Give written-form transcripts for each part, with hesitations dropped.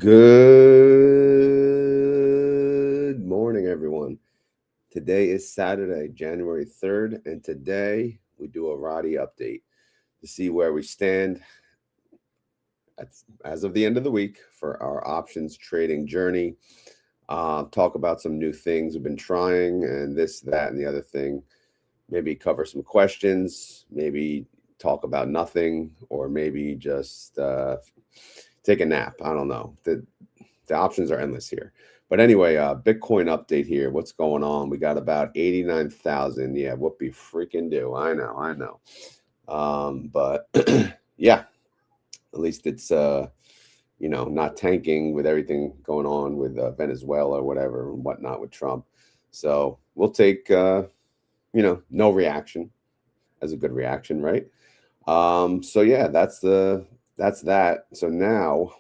Good morning, everyone. Today is Saturday, January 3rd, and today we do a RODY update to see where we stand as of the end of the week for our options trading journey. Talk about some new things we've been trying and this, that, and the other thing. Maybe cover some questions, maybe talk about nothing, or maybe just take a nap. I don't know. The options are endless here. But anyway, Bitcoin update here. What's going on? We got about 89,000. Yeah, whoopee freaking do. I know. But yeah, at least it's not tanking with everything going on with Venezuela or whatever and whatnot with Trump. So we'll take no reaction as a good reaction, right? So yeah, that's that. So now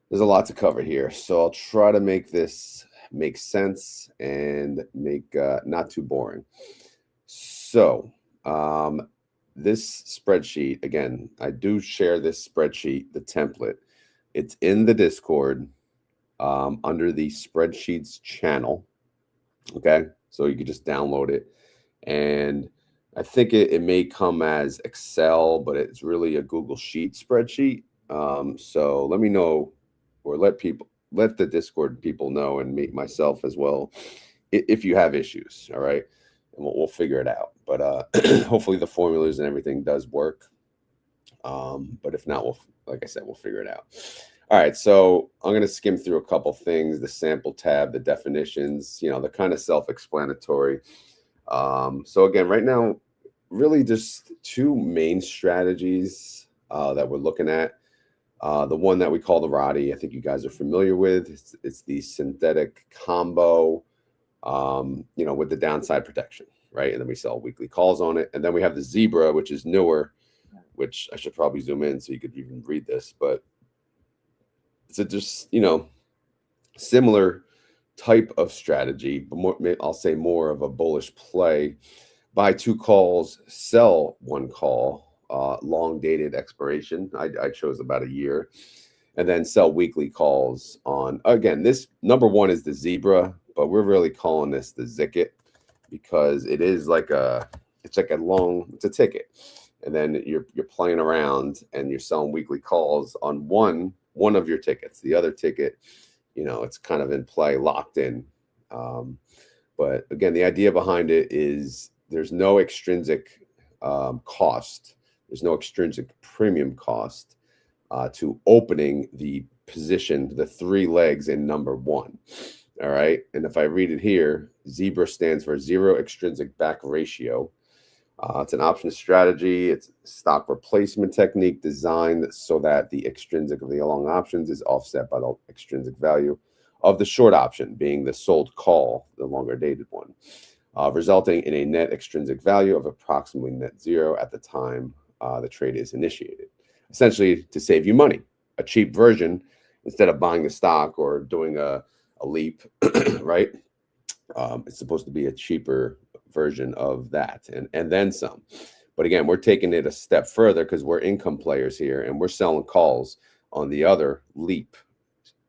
there's a lot to cover here. So I'll try to make this make sense and make not too boring. So this spreadsheet, again, I do share this spreadsheet, the template. It's in the Discord under the spreadsheets channel. Okay, so you can just download it. And I think it may come as Excel, but it's really a Google Sheet spreadsheet. So let me know, or let the Discord people know, and myself as well, if you have issues. All right, and we'll figure it out. But hopefully the formulas and everything does work. But if not, like I said, we'll figure it out. All right, so I'm going to skim through a couple things, the sample tab, the definitions, the kind of self-explanatory. So again, right now, really just two main strategies that we're looking at. The one that we call the RODY, I think you guys are familiar with. It's the synthetic combo, with the downside protection, right? And then we sell weekly calls on it. And then we have the Zebra, which is newer, which I should probably zoom in so you could even read this, but it's just similar type of strategy, but I'll say more of a bullish play. Buy two calls, sell one call, long dated expiration. I chose about a year, and then sell weekly calls on, again, this number one is the Zebra, but we're really calling this the Zicket because it is it's a ticket. And then you're playing around and you're selling weekly calls on one of your tickets. The other ticket, it's kind of in play, locked in. But again, the idea behind it is there's no extrinsic cost. There's no extrinsic premium cost to opening the position, the three legs in number one. All right. And if I read it here, Zebra stands for zero extrinsic back ratio. It's an option strategy. It's a stock replacement technique designed so that the extrinsic of the long options is offset by the extrinsic value of the short option, being the sold call, the longer dated one, resulting in a net extrinsic value of approximately net zero at the time the trade is initiated. Essentially, to save you money, a cheap version instead of buying the stock or doing a leap, right? It's supposed to be a cheaper version of that and then some. But again, we're taking it a step further because we're income players here and we're selling calls on the other leap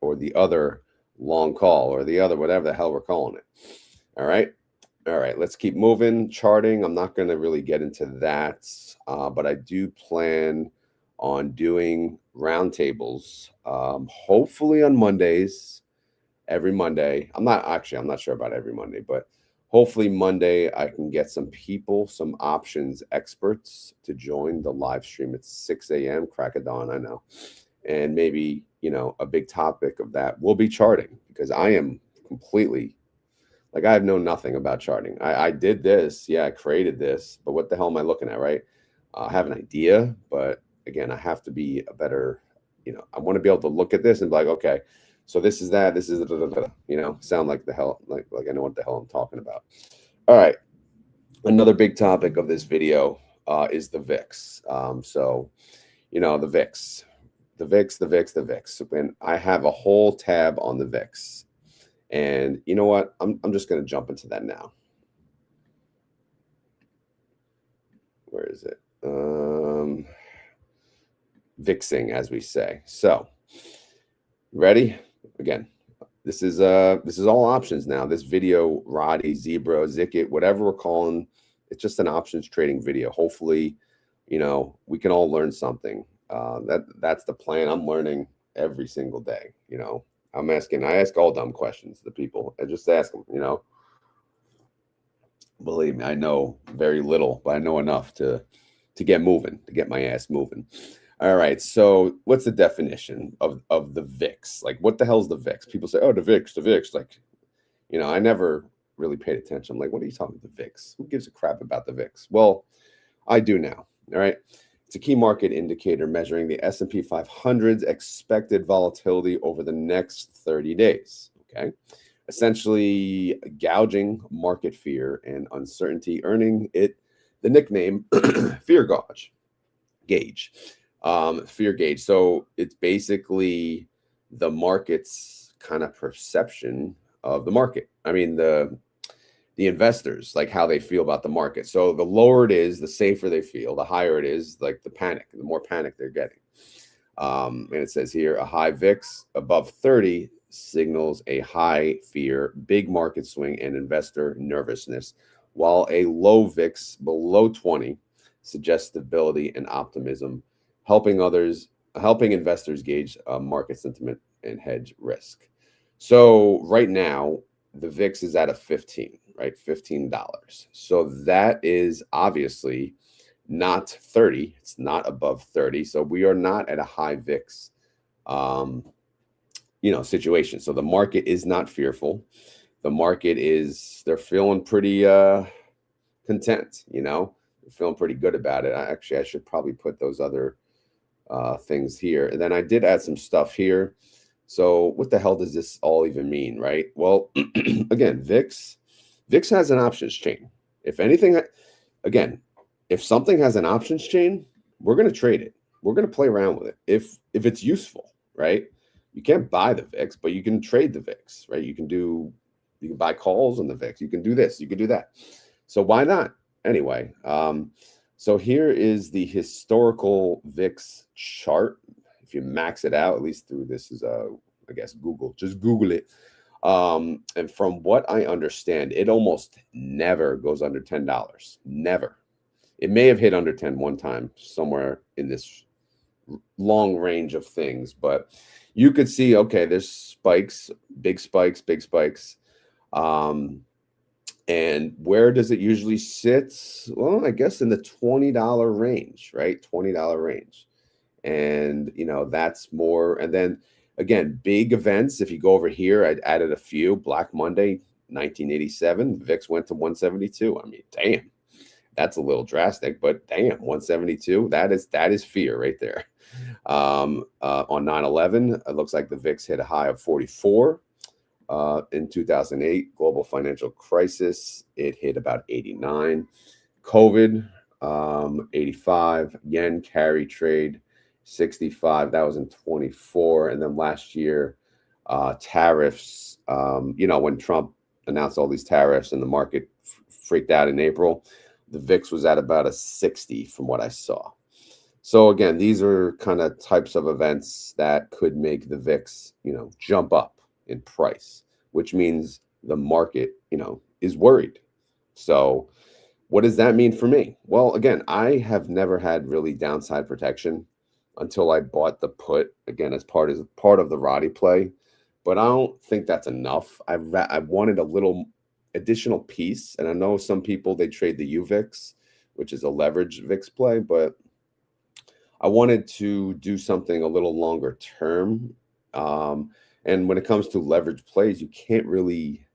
or the other long call or the other whatever the hell we're calling it. All right, let's keep moving. Charting, I'm not going to really get into that, but I do plan on doing roundtables, hopefully on Mondays, every Monday. I'm not sure about every Monday, but hopefully Monday I can get some people, some options experts to join the live stream at 6 a.m. crack of dawn, I know. And maybe, a big topic of that will be charting, because I am completely, I have known nothing about charting. I did this. Yeah, I created this, but what the hell am I looking at, right? I have an idea, but again, I have to be a better, I want to be able to look at this and be like, okay, so this is that, this is sound like the hell, like I know what the hell I'm talking about. All right. Another big topic of this video is the VIX. So, the VIX, the VIX. And I have a whole tab on the VIX. And you know what? I'm just going to jump into that now. Where is it? VIXing, as we say. So Ready? Again, this is all options now. This video, RODY, Zebra, Zicket, whatever we're calling, it's just an options trading video. Hopefully, we can all learn something. That's the plan. I'm learning every single day. I ask all dumb questions to people. I just ask them. Believe me, I know very little, but I know enough to get moving, to get my ass moving. All right. So what's the definition of the VIX? Like, what the hell's the VIX? People say, oh, the VIX, the VIX. Like, I never really paid attention. I'm like, what are you talking about, the VIX? Who gives a crap about the VIX? Well, I do now. All right. It's a key market indicator measuring the S&P 500's expected volatility over the next 30 days. Okay. Essentially gouging market fear and uncertainty, earning it the nickname fear gauge. Fear gauge. So it's basically the market's kind of perception of the market. I mean, the investors, like how they feel about the market. So the lower it is, the safer they feel. The higher it is, like the panic, the more panic they're getting. And it says here, a high VIX above 30 signals a high fear, big market swing, and investor nervousness, while a low VIX below 20 suggests stability and optimism, helping investors gauge market sentiment and hedge risk. So right now, the VIX is at a 15, right? $15. So that is obviously not 30. It's not above 30. So we are not at a high VIX, situation. So the market is not fearful. The market they're feeling pretty content, they're feeling pretty good about it. I should probably put those other things here. And then I did add some stuff here. So what the hell does this all even mean, right? Well, again, VIX has an options chain. If anything, again, if something has an options chain, we're going to trade it. We're going to play around with it if it's useful, right? You can't buy the VIX, but you can trade the VIX, right? You can buy calls on the VIX. You can do this, you can do that. So why not? Anyway, so here is the historical VIX chart. If you max it out, at least through this is I guess Google. Just Google it. And from what I understand, it almost never goes under $10. Never. It may have hit under 10 one time somewhere in this long range of things, but you could see, okay, there's spikes, big spikes, big spikes. And where does it usually sit? Well, I guess in the $20 range, right? $20 range. And, that's more. And then again, big events. If you go over here, I added a few. Black Monday, 1987, VIX went to 172. I mean, damn, that's a little drastic, but damn, 172, that is fear right there. On 9/11, it looks like the VIX hit a high of 44. In 2008, global financial crisis, it hit about 89. COVID, 85. Yen carry trade, 65. That was in 24. And then last year, tariffs, when Trump announced all these tariffs and the market freaked out in April, the VIX was at about a 60 from what I saw. So again, these are kind of types of events that could make the VIX, jump up in price, which means the market, is worried. So what does that mean for me? Well, again, I have never had really downside protection until I bought the put, again, as part of the RODY play. But I don't think that's enough. I wanted a little additional piece. And I know some people, they trade the UVIX, which is a leverage VIX play, but I wanted to do something a little longer term. And when it comes to leverage plays, you can't really,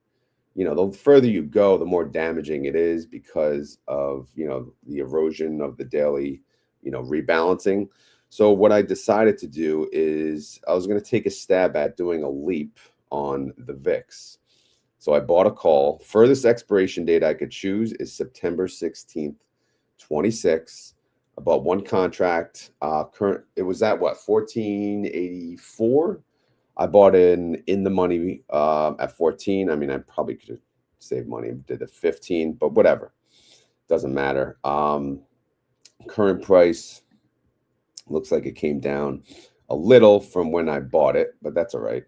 the further you go, the more damaging it is because of, the erosion of the daily, rebalancing. So what I decided to do is I was going to take a stab at doing a leap on the VIX. So I bought a call. Furthest expiration date I could choose is September 16th, 26. I bought one contract. It was at what, 1484. I bought in the money at 14. I mean, I probably could have saved money and did the 15, but whatever, doesn't matter. Current price looks like it came down a little from when I bought it, but that's all right.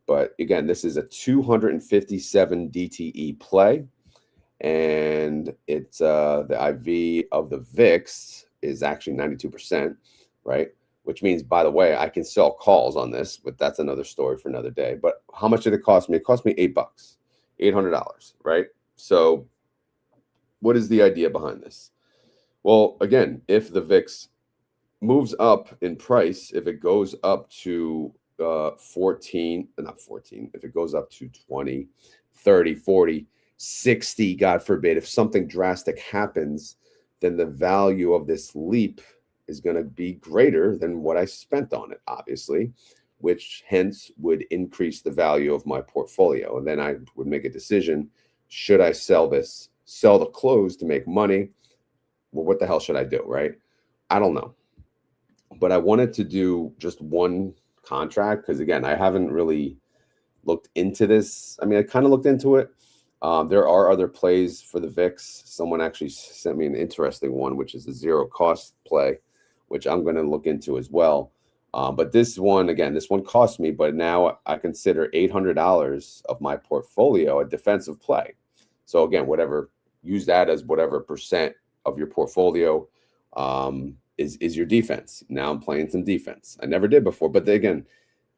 But again, this is a 257 DTE play, and it's the IV of the VIX is actually 92%, right? Which means, by the way, I can sell calls on this, but that's another story for another day. But how much did it cost me? It cost me $8, $800, right? So what is the idea behind this? Well, again, if the VIX moves up in price, if it goes up to 14, not 14, if it goes up to 20, 30, 40, 60, God forbid, if something drastic happens, then the value of this leap is going to be greater than what I spent on it, obviously, which hence would increase the value of my portfolio. And then I would make a decision, should I sell this, sell the close to make money? Well, what the hell should I do, right? I don't know. But I wanted to do just one contract because, again, I haven't really looked into this. I mean, I kind of looked into it. There are other plays for the VIX. Someone actually sent me an interesting one, which is a zero cost play, which I'm going to look into as well. But this one, again, this one cost me, but now I consider $800 of my portfolio a defensive play. So again, whatever, use that as whatever percent of your portfolio is your defense. Now I'm playing some defense. I never did before, but again,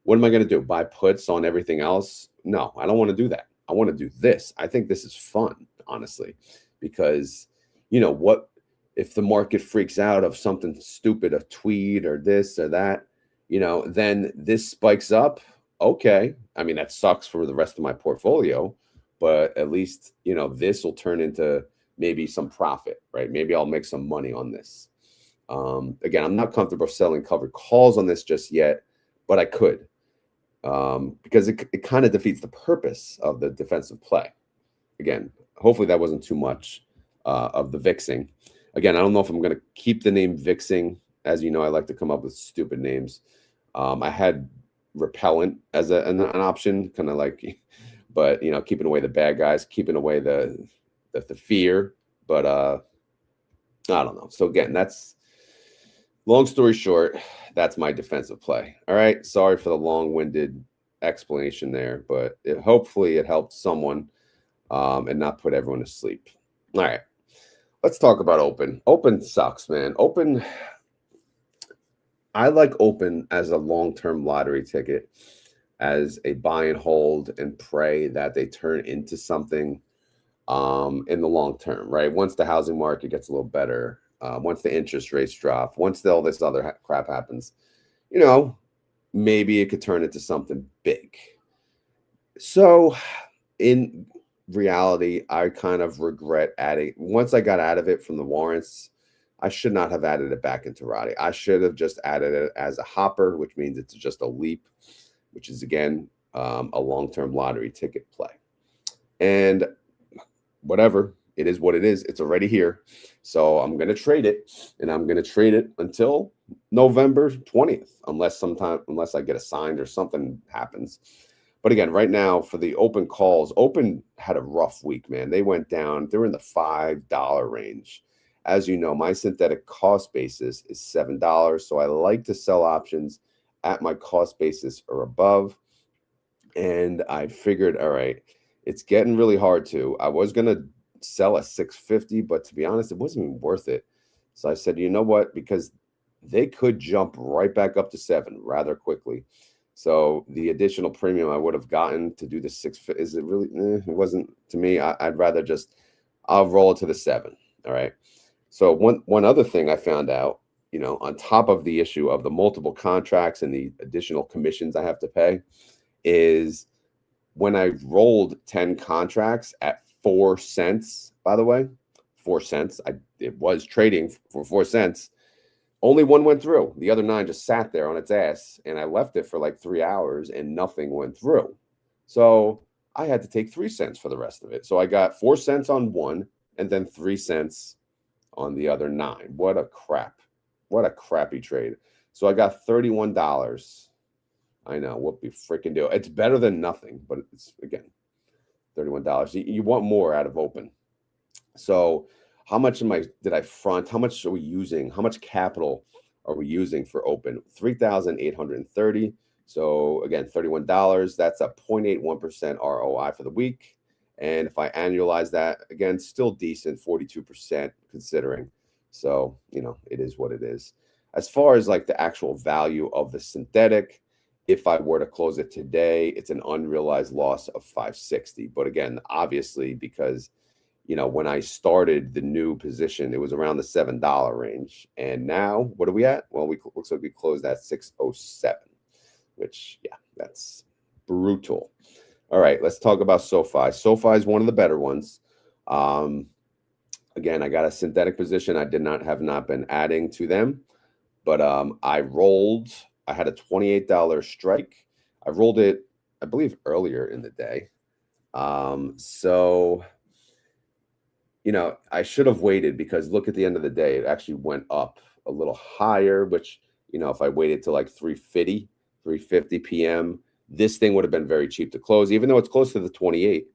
what am I going to do? Buy puts on everything else? No, I don't want to do that. I want to do this. I think this is fun, honestly, because what if the market freaks out of something stupid, a tweet or this or that, then this spikes up. Okay. I mean, that sucks for the rest of my portfolio, but at least, this will turn into maybe some profit, right? Maybe I'll make some money on this. Again, I'm not comfortable selling covered calls on this just yet, but I could, because it kind of defeats the purpose of the defensive play. Again, hopefully that wasn't too much of the VIXing. Again, I don't know if I'm going to keep the name VIXing. As you know, I like to come up with stupid names. I had repellent as an option, kind of like, but keeping away the bad guys, keeping away the fear. But I don't know. So again, that's long story short. That's my defensive play. All right. Sorry for the long-winded explanation there, but hopefully it helped someone and not put everyone to sleep. All right. Let's talk about open. Open sucks, man. Open. I like open as a long-term lottery ticket, as a buy and hold and pray that they turn into something in the long term, right? Once the housing market gets a little better, once the interest rates drop, once all this other crap happens, maybe it could turn into something big. So in reality, I kind of regret adding, once I got out of it from the warrants, I should not have added it back into RODY. I should have just added it as a hopper, which means it's just a leap, which is, again, a long-term lottery ticket play. And whatever, it is what it is. It's already here. So I'm going to trade it, and I'm going to trade it until November 20th, unless I get assigned or something happens. But again, right now for the open calls, open had a rough week, man. They went down. They're in the $5 range. As you know, my synthetic cost basis is $7. So I like to sell options at my cost basis or above. And I figured, all right, it's getting really hard to. I was going to sell at 650, but to be honest, it wasn't even worth it. So I said, you know what? Because they could jump right back up to 7 rather quickly. So the additional premium I would have gotten to do the 6, is it really? It wasn't to me. I'd rather I'll roll it to the 7. All right. So one other thing I found out, on top of the issue of the multiple contracts and the additional commissions I have to pay, is when I rolled 10 contracts at 4 cents, by the way, 4 cents, it was trading for 4 cents. Only one went through. The other 9 just sat there on its ass, and I left it for like 3 hours and nothing went through. So I had to take 3 cents for the rest of it. So I got 4 cents on one and then 3 cents on the other 9. What a crappy trade. So I got $31. I know, what we freaking do. It's better than nothing, but it's, again, $31. You want more out of open. So how much did I front? How much are we using? How much capital are we using for open? 3,830. So again, $31. That's a 0.81% ROI for the week. And if I annualize that, again, still decent, 42% considering. So, it is what it is. As far as like the actual value of the synthetic, if I were to close it today, it's an unrealized loss of 560. But again, obviously, because when I started the new position, it was around the $7 range. And now, what are we at? Well, looks like we closed at 607, which, yeah, that's brutal. All right, let's talk about SoFi. SoFi is one of the better ones. Again, I got a synthetic position. I have not been adding to them, but I had a $28 strike. I rolled it, I believe, earlier in the day. So, I should have waited, because look, at the end of the day, it actually went up a little higher, which, if I waited till like 3:50 p.m., this thing would have been very cheap to close, even though it's close to the 28.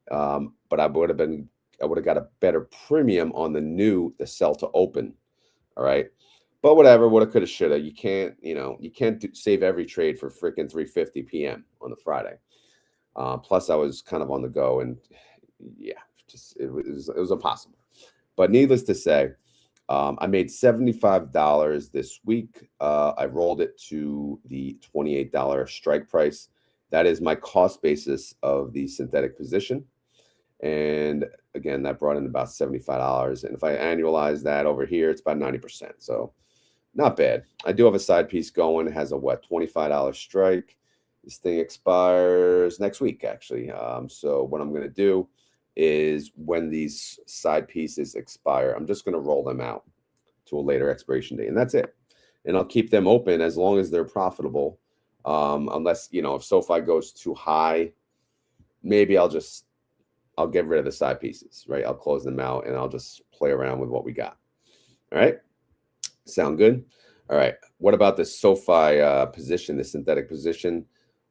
But I would have got a better premium on the sell to open. All right. But whatever, woulda, coulda, shoulda. You can't, save every trade for freaking 3:50 p.m. on the Friday. Plus, I was kind of on the go, and yeah, it was impossible. But needless to say, I made $75 this week. I rolled it to the $28 strike price. That is my cost basis of the synthetic position. And again, that brought in about $75. And if I annualize that over here, it's about 90%. So not bad. I do have a side piece going. It has a $25 strike. This thing expires next week, actually. So what I'm going to do is, when these side pieces expire, I'm just going to roll them out to a later expiration date, and that's it. And I'll keep them open as long as they're profitable. Unless, if SoFi goes too high, maybe I'll get rid of the side pieces, right? I'll close them out and I'll just play around with what we got. All right. Sound good? All right. What about the SoFi position, the synthetic position?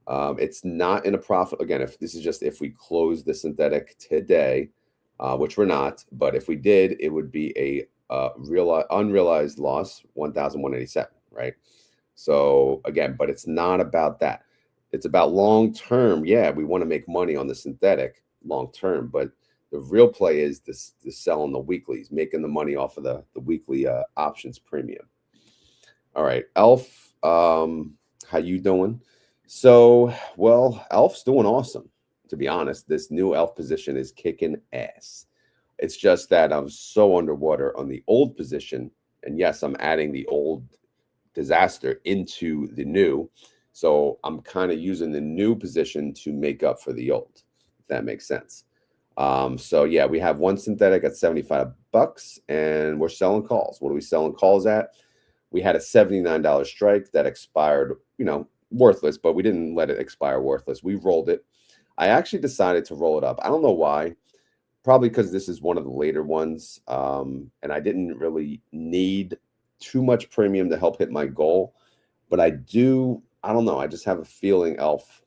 It's not in a profit. Again, if we close the synthetic today, which we're not, but if we did, it would be a unrealized loss, 1,187, right? So again, but it's not about that. It's about long term. Yeah, we want to make money on the synthetic long term, but the real play is this sell on the weeklies, making the money off of the weekly options premium. All right, Elf, how you doing? So, well, Elf's doing awesome, to be honest. This new Elf position is kicking ass. It's just that I'm so underwater on the old position. And yes, I'm adding the old disaster into the new. So I'm kind of using the new position to make up for the old, if that makes sense. So yeah, we have one synthetic at $75, and we're selling calls. What are we selling calls at? We had a $79 strike that expired, worthless, but we didn't let it expire worthless. We rolled it. I actually decided to roll it up. I don't know why. Probably because this is one of the later ones, and I didn't really need too much premium to help hit my goal. But I don't know. I just have a feeling, Elf,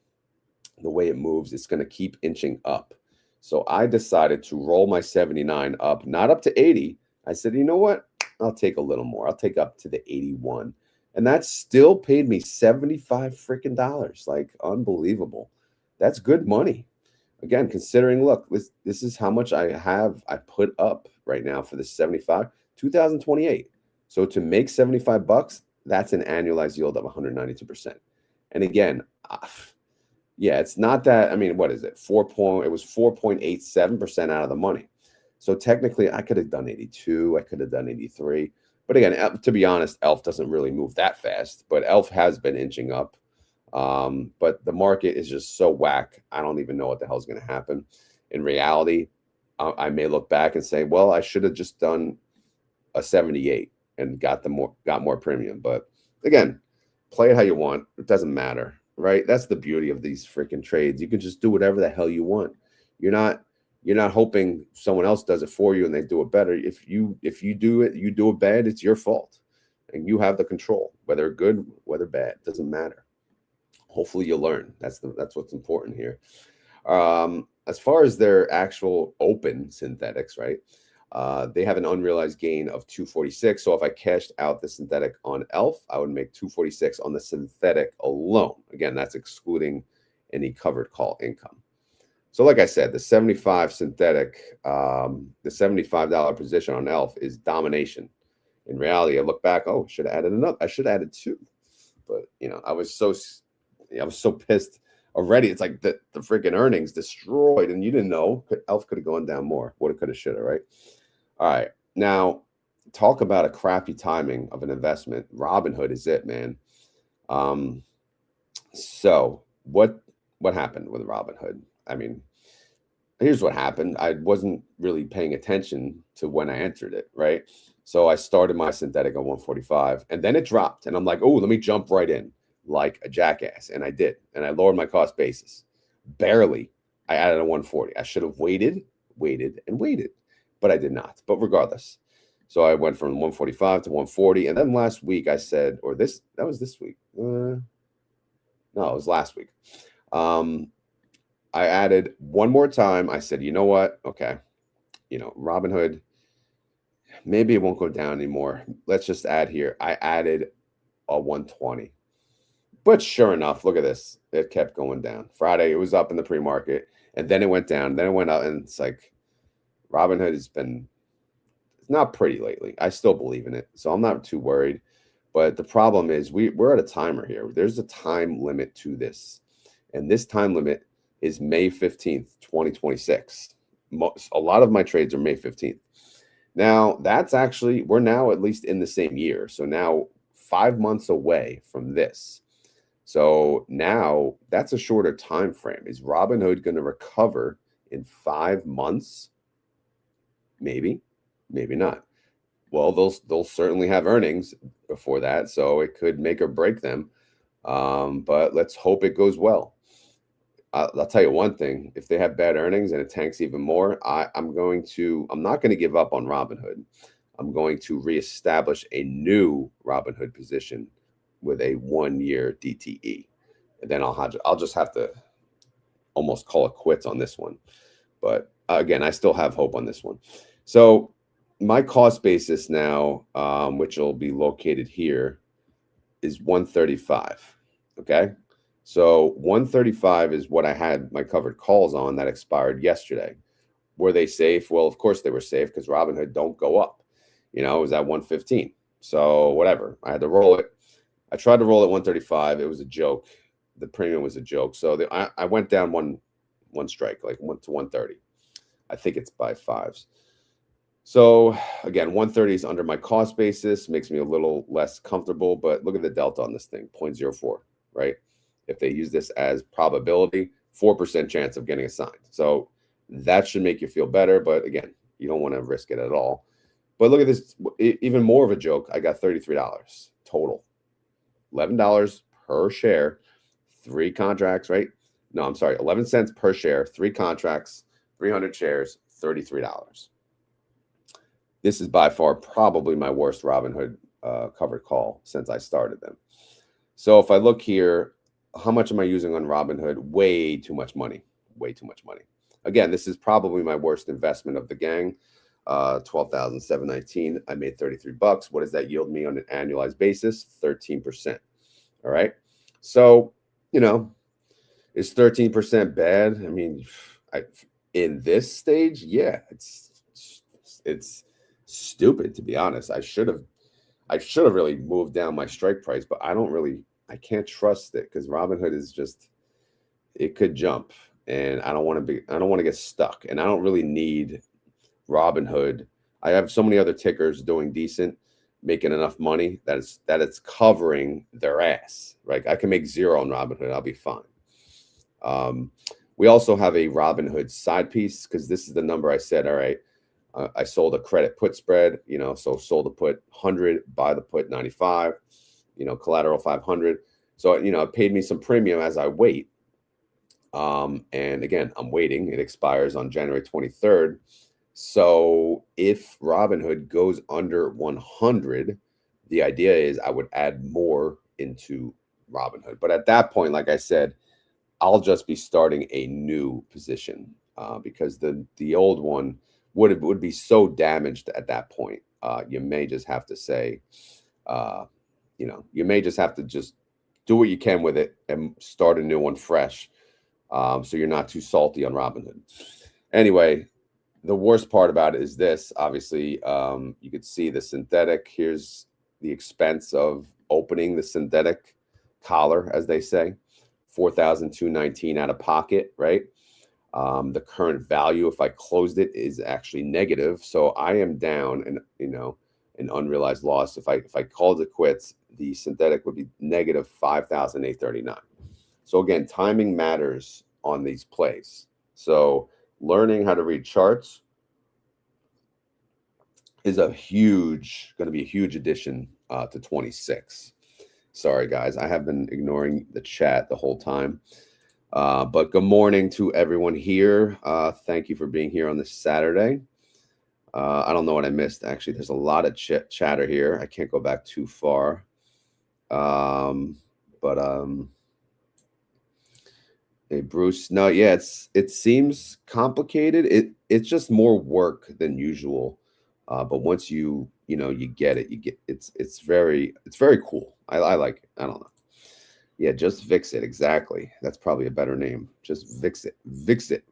the way it moves, it's going to keep inching up. So I decided to roll my 79 up, not up to 80. I said, you know what? I'll take a little more. I'll take up to the 81. And that still paid me $75 freaking dollars. Like, unbelievable. That's good money. Again, considering, look, this is how much I put up right now for this 75, 2028. So to make $75, that's an annualized yield of 192%. And again, yeah, it's not that. I mean, what is it? It was 4.87% out of the money. So technically, I could have done 82. I could have done 83. But again, to be honest, Elf doesn't really move that fast. But Elf has been inching up. But the market is just so whack. I don't even know what the hell is going to happen. In reality, I may look back and say, well, I should have just done a 78 and got more premium. But again, play it how you want. It doesn't matter, right? That's the beauty of these freaking trades. You can just do whatever the hell you want. You're not hoping someone else does it for you and they do it better. If you do it bad, it's your fault, and you have the control, whether good, whether bad, doesn't matter. Hopefully you'll learn. That's what's important here. As far as their actual open synthetics, right? They have an unrealized gain of 246. So if I cashed out the synthetic on ELF, I would make 246 on the synthetic alone. Again, that's excluding any covered call income. So like I said, the 75 synthetic, the $75 position on ELF is domination. In reality, I look back, oh, should have added another. I should have added two. But, you know, I was so pissed already. It's like the freaking earnings destroyed, and you didn't know. ELF could have gone down more. Woulda, coulda, shoulda, right? All right. Now, talk about a crappy timing of an investment. Robinhood is it, man. So what happened with Robinhood? I mean, here's what happened. I wasn't really paying attention to when I entered it, right? So I started my synthetic on 145, and then it dropped, and I'm like, oh, let me jump right in like a jackass, and I did, and I lowered my cost basis. Barely. I added a 140. I should have waited, but I did not. But regardless, so I went from 145 to 140, and then last week I said, or that was this week. No, it was last week. I added one more time. I said, you know what? Okay, you know, Robinhood, maybe it won't go down anymore. Let's just add here. I added a 120. But sure enough, look at this. It kept going down. Friday, it was up in the pre-market, and then it went down. Then it went up, and it's like Robinhood has been not pretty lately. I still believe in it, so I'm not too worried. But the problem is we're at a timer here. There's a time limit to this, and this time limit is May 15th, 2026. A lot of my trades are May 15th. Now, that's actually, we're now at least in the same year. So now 5 months away from this. So now that's a shorter time frame. Is Robinhood going to recover in 5 months? Maybe, maybe not. Well, they'll certainly have earnings before that, so it could make or break them. But let's hope it goes well. I'll tell you one thing: if they have bad earnings and it tanks even more, I'm not going to give up on Robinhood. I'm going to reestablish a new Robinhood position with a 1-year DTE, and then I'll just have to almost call it quits on this one. But again, I still have hope on this one. So my cost basis now, which will be located here, is 135. Okay. So 135 is what I had my covered calls on that expired yesterday. Were they safe? Well, of course they were safe because Robinhood don't go up. You know, it was at 115. So whatever. I had to roll it. I tried to roll at 135. It was a joke. The premium was a joke. So I went down one strike, like went to 130. I think it's by fives. So again, 130 is under my cost basis, makes me a little less comfortable, but look at the delta on this thing, 0.04, right? If they use this as probability, 4% chance of getting assigned. So that should make you feel better, but again, you don't want to risk it at all. But look at this, even more of a joke. I got $33 total, $11 per share, 3 contracts, right? No, I'm sorry, 11 cents per share, 3 contracts, 300 shares, $33. This is by far probably my worst Robinhood covered call since I started them. So if I look here, how much am I using on Robinhood? Way too much money. Way too much money. Again, this is probably my worst investment of the gang. $12,719. I made $33. What does that yield me on an annualized basis? 13%. All right. So, you know, is 13% bad? I mean, in this stage, yeah, it's stupid, to be honest. I should have really moved down my strike price, but I can't trust it because Robinhood is just, it could jump, and I don't want to get stuck, and I don't really need Robinhood. I have so many other tickers doing decent, making enough money that it's covering their ass. Right? I can make 0 on Robinhood. I'll be fine. We also have a Robinhood side piece because this is the number I said, all right, I sold a credit put spread, you know, so sold the put 100, buy the put 95, you know, collateral 500. So, you know, it paid me some premium as I wait. And again, I'm waiting. It expires on January 23rd. So if Robinhood goes under 100, the idea is I would add more into Robinhood. But at that point, like I said, I'll just be starting a new position because the old one would be so damaged at that point. You may just have to say, you may just have to just do what you can with it and start a new one fresh, so you're not too salty on Robinhood. Anyway, the worst part about it is this. Obviously, you could see the synthetic. Here's the expense of opening the synthetic collar, as they say, $4,219 out of pocket, right? The current value, if I closed it, is actually negative. So I am down, and an unrealized loss. If I called it quits, the synthetic would be negative 5,839. So again, timing matters on these plays. So learning how to read charts is going to be a huge addition to 26. Sorry, guys, I have been ignoring the chat the whole time. But good morning to everyone here. Thank you for being here on this Saturday. I don't know what I missed. Actually, there's a lot of chatter here. I can't go back too far. Hey, Bruce. No, yeah, it seems complicated. It's just more work than usual. But once you get it, it's very cool. I like it. I don't know. Yeah, just Vix it. Exactly. That's probably a better name. Just Vix it. Vix it.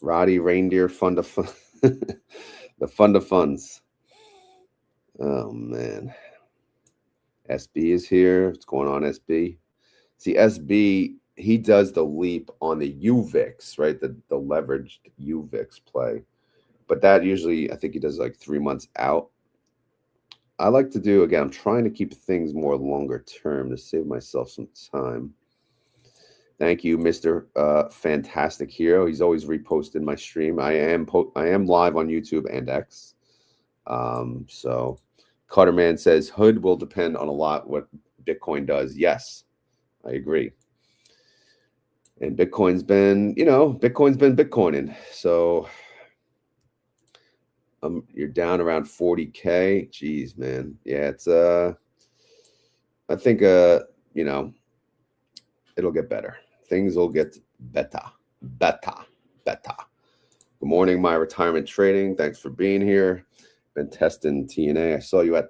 Roddy Reindeer Fund of Fun. The Fund of Funds. Oh man. SB is here. What's going on, SB? See, SB, he does the leap on the UVIX, right? The leveraged UVIX play. But that usually, I think he does like 3 months out. I like to do, again, I'm trying to keep things more longer term to save myself some time. Thank you, Mr. Fantastic Hero. He's always reposted my stream. I am live on YouTube and X. So Cutterman says Hood will depend on a lot what Bitcoin does. Yes, I agree. And Bitcoin's been Bitcoining. So you're down around 40K. Jeez, man. Yeah, it's I think it'll get better. Things will get better. Good morning, my retirement trading. Thanks for being here. Been testing TNA. I saw you I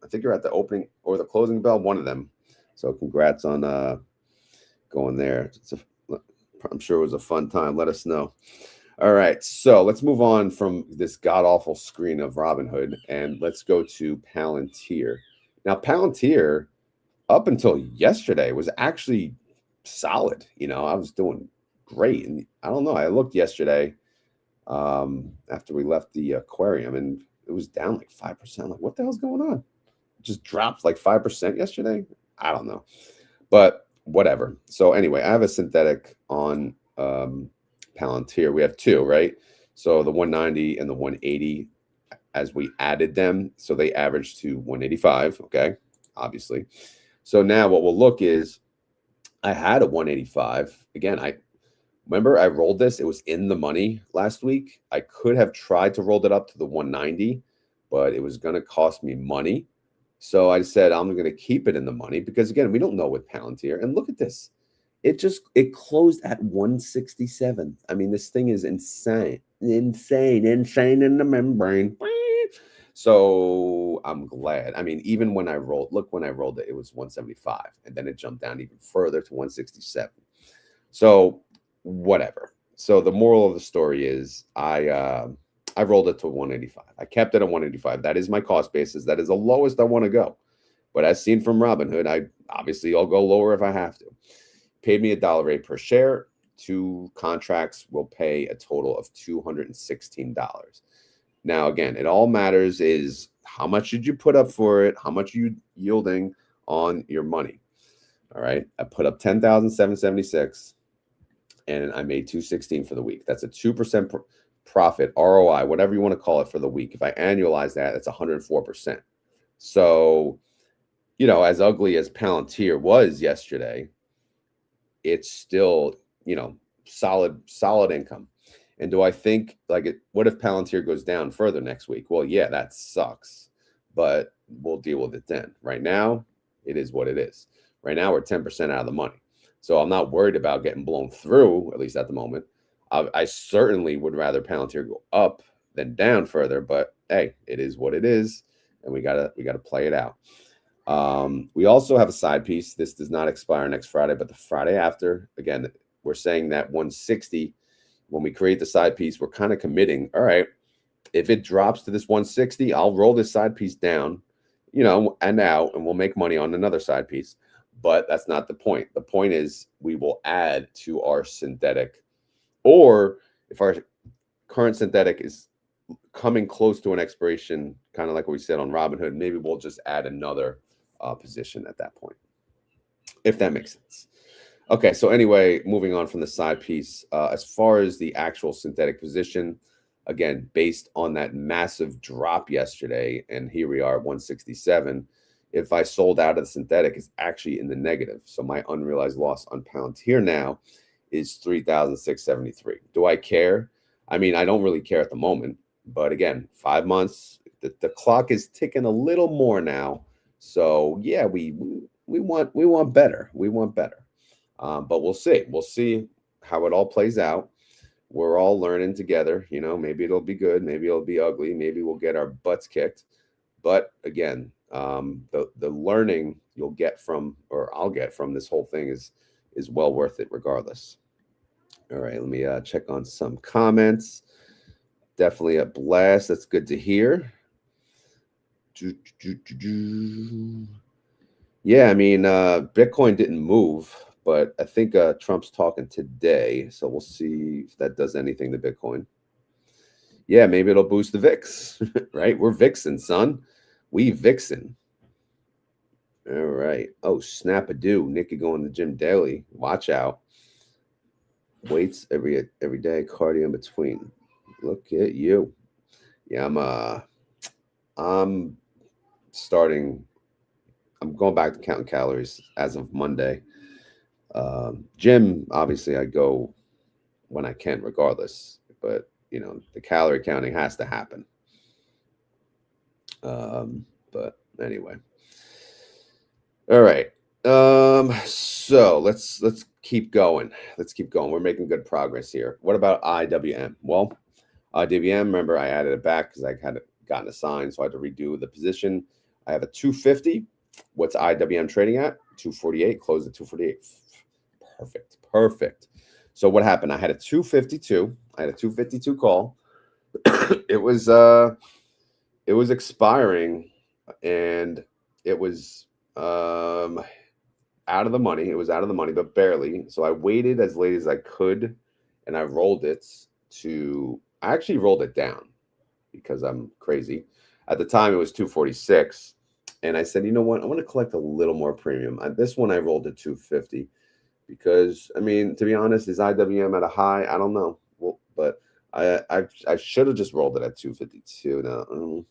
think you're at the opening or the closing bell, one of them. So congrats on going there. I'm sure it was a fun time. Let us know. All right, so let's move on from this god-awful screen of Robinhood, and let's go to Palantir. Now, Palantir, up until yesterday, was actually solid. I was doing great. And I don't know, I looked yesterday after we left the aquarium, and it was down like 5%. I'm like, what the hell's going on? It just dropped like 5% yesterday? I don't know. But whatever. So anyway, I have a synthetic on Palantir. We have two, right? So the 190 and the 180 as we added them. So they averaged to 185, okay, obviously. So now what we'll look is I had a 185. Again, I rolled this. It was in the money last week. I could have tried to roll it up to the 190, but it was going to cost me money. So I said, I'm going to keep it in the money because, again, we don't know with Palantir. And look at this. It closed at 167. I mean, this thing is insane in the membrane. So I'm glad. I mean, even when I rolled it, it was 175. And then it jumped down even further to 167. So whatever. So the moral of the story is I rolled it to 185. I kept it at 185. That is my cost basis. That is the lowest I want to go. But as seen from Robinhood, I'll go lower if I have to. Paid me $1.08 per share. 2 contracts will pay a total of $216. Now, again, it all matters is how much did you put up for it? How much are you yielding on your money? All right. I put up $10,776 and I made $216 for the week. That's a 2% profit, ROI, whatever you want to call it for the week. If I annualize that, that's 104%. So, as ugly as Palantir was yesterday, it's still, solid income. And do I think what if Palantir goes down further next week? Well, yeah, that sucks, but we'll deal with it then. Right now, it is what it is. Right now, we're 10% out of the money. So I'm not worried about getting blown through, at least at the moment. I certainly would rather Palantir go up than down further, but hey, it is what it is, and we gotta play it out. We also have a side piece. This does not expire next Friday, but the Friday after. Again, we're saying that 160. When we create the side piece, we're kind of committing. All right, if it drops to this 160, I'll roll this side piece down, and out, and we'll make money on another side piece. But that's not the point. The point is we will add to our synthetic, or if our current synthetic is coming close to an expiration, kind of like what we said on Robinhood, maybe we'll just add another position at that point, if that makes sense. Okay, so anyway, moving on from the side piece, as far as the actual synthetic position, again, based on that massive drop yesterday, and here we are at 167, if I sold out of the synthetic, it's actually in the negative. So my unrealized loss on Palantir now is 3,673. Do I care? I mean, I don't really care at the moment, but again, 5 months, the clock is ticking a little more now. So yeah, we want better. We want better. But we'll see. We'll see how it all plays out. We're all learning together. Maybe it'll be good. Maybe it'll be ugly. Maybe we'll get our butts kicked. But again, the learning you'll get from, or I'll get from this whole thing is well worth it regardless. All right, let me check on some comments. Definitely a blast. That's good to hear. Yeah, I mean, Bitcoin didn't move, but I think Trump's talking today, so we'll see if that does anything to Bitcoin. Yeah, maybe it'll boost the VIX, right? We're VIXing, son. We VIXing. All right. Oh, snap-a-doo. Nikki going to the gym daily. Watch out. Weights every day, cardio in between. Look at you. Yeah, I'm going back to counting calories as of Monday. Gym, obviously, I go when I can, regardless. But the calorie counting has to happen. But anyway, all right. So let's keep going. Let's keep going. We're making good progress here. What about IWM? Well, IWM. Remember, I added it back because I had gotten assigned, so I had to redo the position. I have a 250. What's IWM trading at? 248. Closed at 248. Perfect. So what happened? I had a 252. I had a 252 call. It was expiring, and it was out of the money. It was out of the money, but barely. So I waited as late as I could, and I rolled it to. I actually rolled it down because I'm crazy. At the time, it was 246. And I said, you know what? I want to collect a little more premium. This one I rolled to 250 because, I mean, to be honest, is IWM at a high? I don't know. Well, but I should have just rolled it at 252. Now,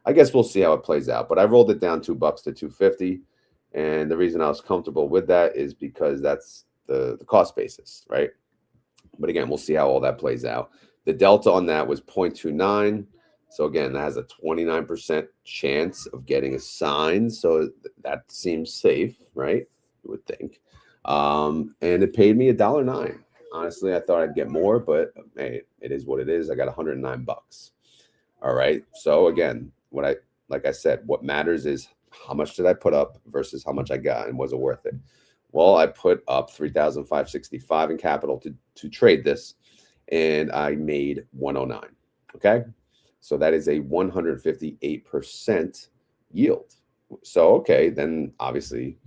I guess we'll see how it plays out. But I rolled it down $2 to 250. And the reason I was comfortable with that is because that's the cost basis, right? But again, we'll see how all that plays out. The delta on that was 0.29. So again, that has a 29% chance of getting assigned. So that seems safe, right? You would think. And it paid me $1.09. Honestly, I thought I'd get more, but hey, it is what it is. I got $109. All right. So again, like I said, what matters is how much did I put up versus how much I got, and was it worth it? Well, I put up 3,565 in capital to trade this, and I made 109. Okay. So that is a 158% yield. So, okay, then obviously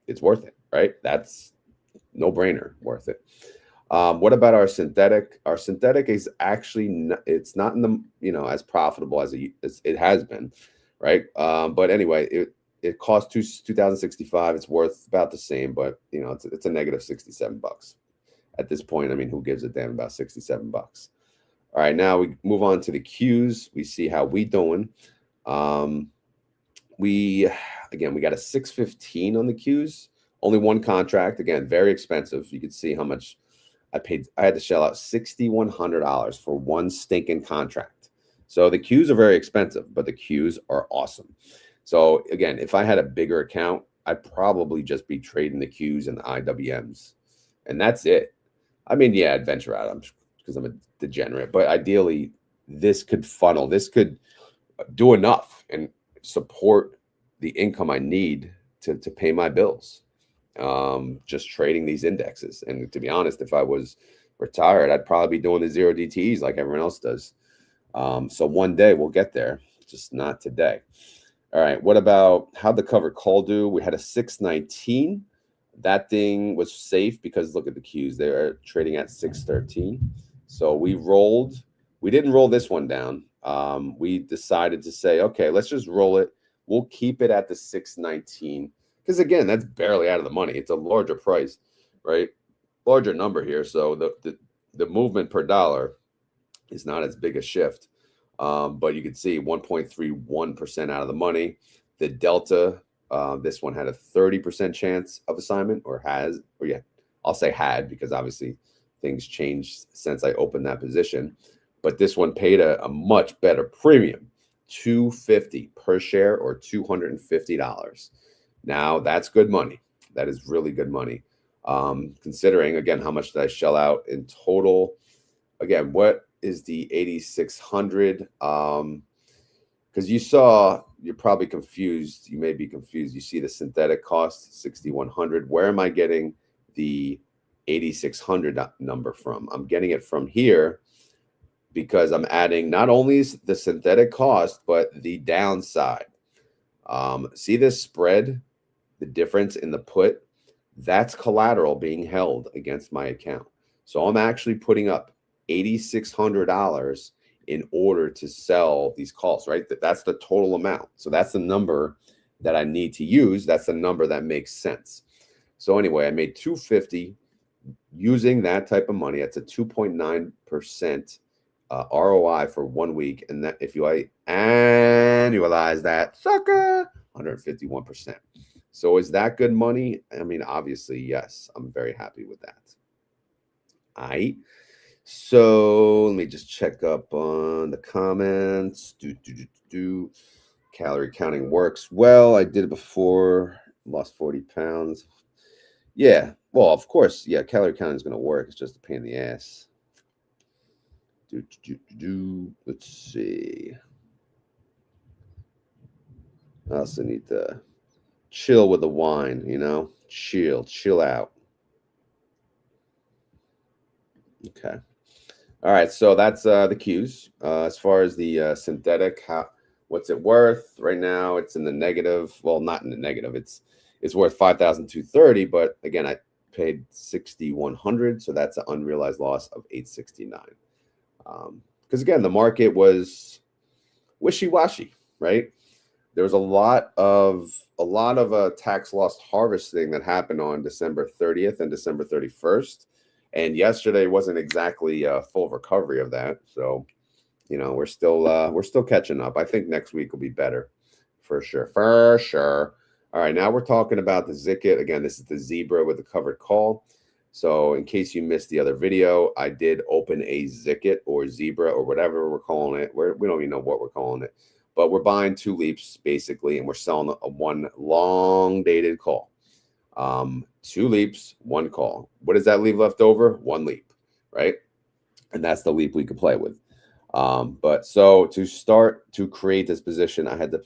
it's worth it, right? That's no brainer, worth it. What about our synthetic? Our synthetic is actually, it's not in the, as profitable as it has been, right? But anyway, it cost 2,065. It's worth about the same, but it's a negative $67 at this point. I mean, who gives a damn about $67? All right, now we move on to the Qs. We see how we doing. We got a 615 on the Qs. Only one contract. Again, very expensive. You can see how much I paid. I had to shell out $6,100 for one stinking contract. So the Qs are very expensive, but the Qs are awesome. So again, if I had a bigger account, I'd probably just be trading the Qs and the IWMs, and that's it. I mean, yeah, I'd venture out. Because I'm a degenerate, but ideally, this could funnel. This could do enough and support the income I need to pay my bills. Just trading these indexes. And to be honest, if I was retired, I'd probably be doing the zero DTEs like everyone else does. So one day we'll get there, just not today. All right. What about how'd the covered call do? We had a 619. That thing was safe because look at the Qs. They are trading at 613. So we rolled. We didn't roll this one down. We decided to say, okay, let's just roll it. We'll keep it at the 619 because again, that's barely out of the money. It's a larger price, right? Larger number here. So the movement per dollar is not as big a shift. But you can see 1.31% out of the money. The delta, this one had a 30% chance of assignment I'll say had because obviously things changed since I opened that position. But this one paid a much better premium, $250 per share or $250. Now that's good money. That is really good money. Considering again, how much did I shell out in total? Again, what is the 8,600? Because you're probably confused. You may be confused. You see the synthetic cost, 6,100. Where am I getting the 8,600 number from? I'm getting it from here because I'm adding not only the synthetic cost, but the downside. See this spread, the difference in the put? That's collateral being held against my account. So I'm actually putting up $8,600 in order to sell these calls, right? That's the total amount. So that's the number that I need to use. That's the number that makes sense. So anyway, I made $250 using that type of money. That's a 2.9% ROI for 1 week. And that if you annualize that, sucker, 151%. So is that good money? I mean, obviously, yes. I'm very happy with that. All right. So let me just check up on the comments. Calorie counting works well. I did it before, lost 40 pounds. Yeah, well, of course, yeah, calorie counting is going to work. It's just a pain in the ass. Let's see. I also need to chill with the wine, chill out. Okay. All right, so that's the Qs. As far as the synthetic, what's it worth right now? It's in the negative. Well, not in the negative. It's worth 5,230. But again, I paid 6,100, so that's an unrealized loss of 869. Because again, the market was wishy-washy, right? There was a lot of tax loss harvesting that happened on December 30th and December 31st. And yesterday wasn't exactly a full recovery of that. So, we're still catching up. I think next week will be better for sure. For sure. All right, now we're talking about the Zicket. Again, this is the zebra with the covered call. So in case you missed the other video, I did open a Zicket or zebra or whatever we're calling it. We don't even know what we're calling it. But we're buying 2 leaps basically, and we're selling a 1 long dated call. 2 leaps, 1 call. What does that leave left over? 1 leap, right? And that's the leap we could play with. But so to start to create this position, I had to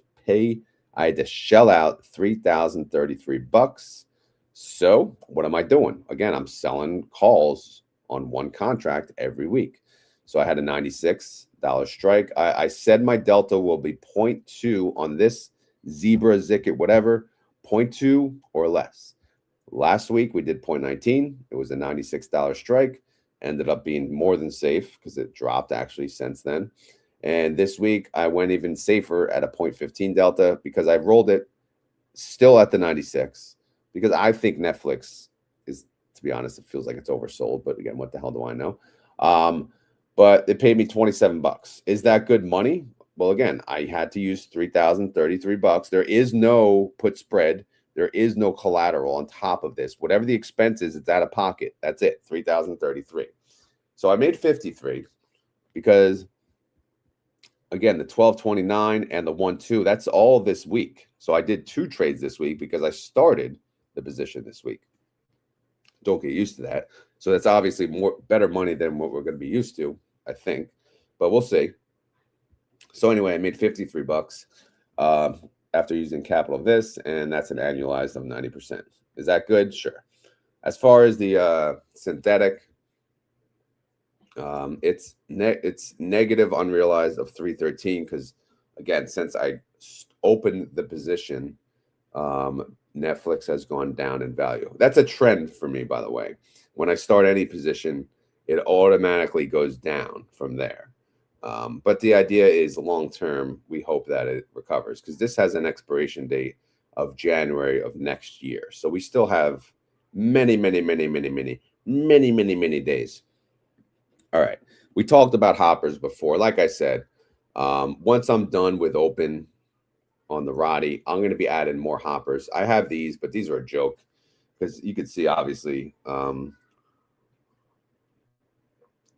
shell out $3,033. So what am I doing? Again, I'm selling calls on 1 contract every week. So I had a $96 strike. I said my delta will be 0.2 on this zebra, Zicket, whatever, 0.2 or less. Last week we did 0.19. It was a $96 strike. Ended up being more than safe because it dropped actually since then. And this week I went even safer at a 0.15 delta because I rolled it still at the 96 because I think Netflix is, to be honest, it feels like it's oversold. But again, what the hell do I know? But it paid me $27. Is that good money? Well, again, I had to use $3,033. There is no put spread. There is no collateral on top of this. Whatever the expense is, it's out of pocket. That's it, $3,033. So I made 53 because, again, the 1229 and the 1-2, that's all this week. So I did 2 trades this week because I started the position this week. Don't get used to that. So that's obviously better money than what we're going to be used to, I think, but we'll see. So anyway, I made 53 bucks after using capital of this, and that's an annualized of 90%. Is that good? Sure. As far as the synthetic, it's negative unrealized of 313 because, again, since I opened the position, Netflix has gone down in value. That's a trend for me, by the way. When I start any position, it automatically goes down from there. But the idea is long term, we hope that it recovers because this has an expiration date of January of next year. So we still have many days. All right. We talked about hoppers before. Like I said, once I'm done with open on the RODY, I'm going to be adding more hoppers. I have these, but these are a joke because you can see, obviously,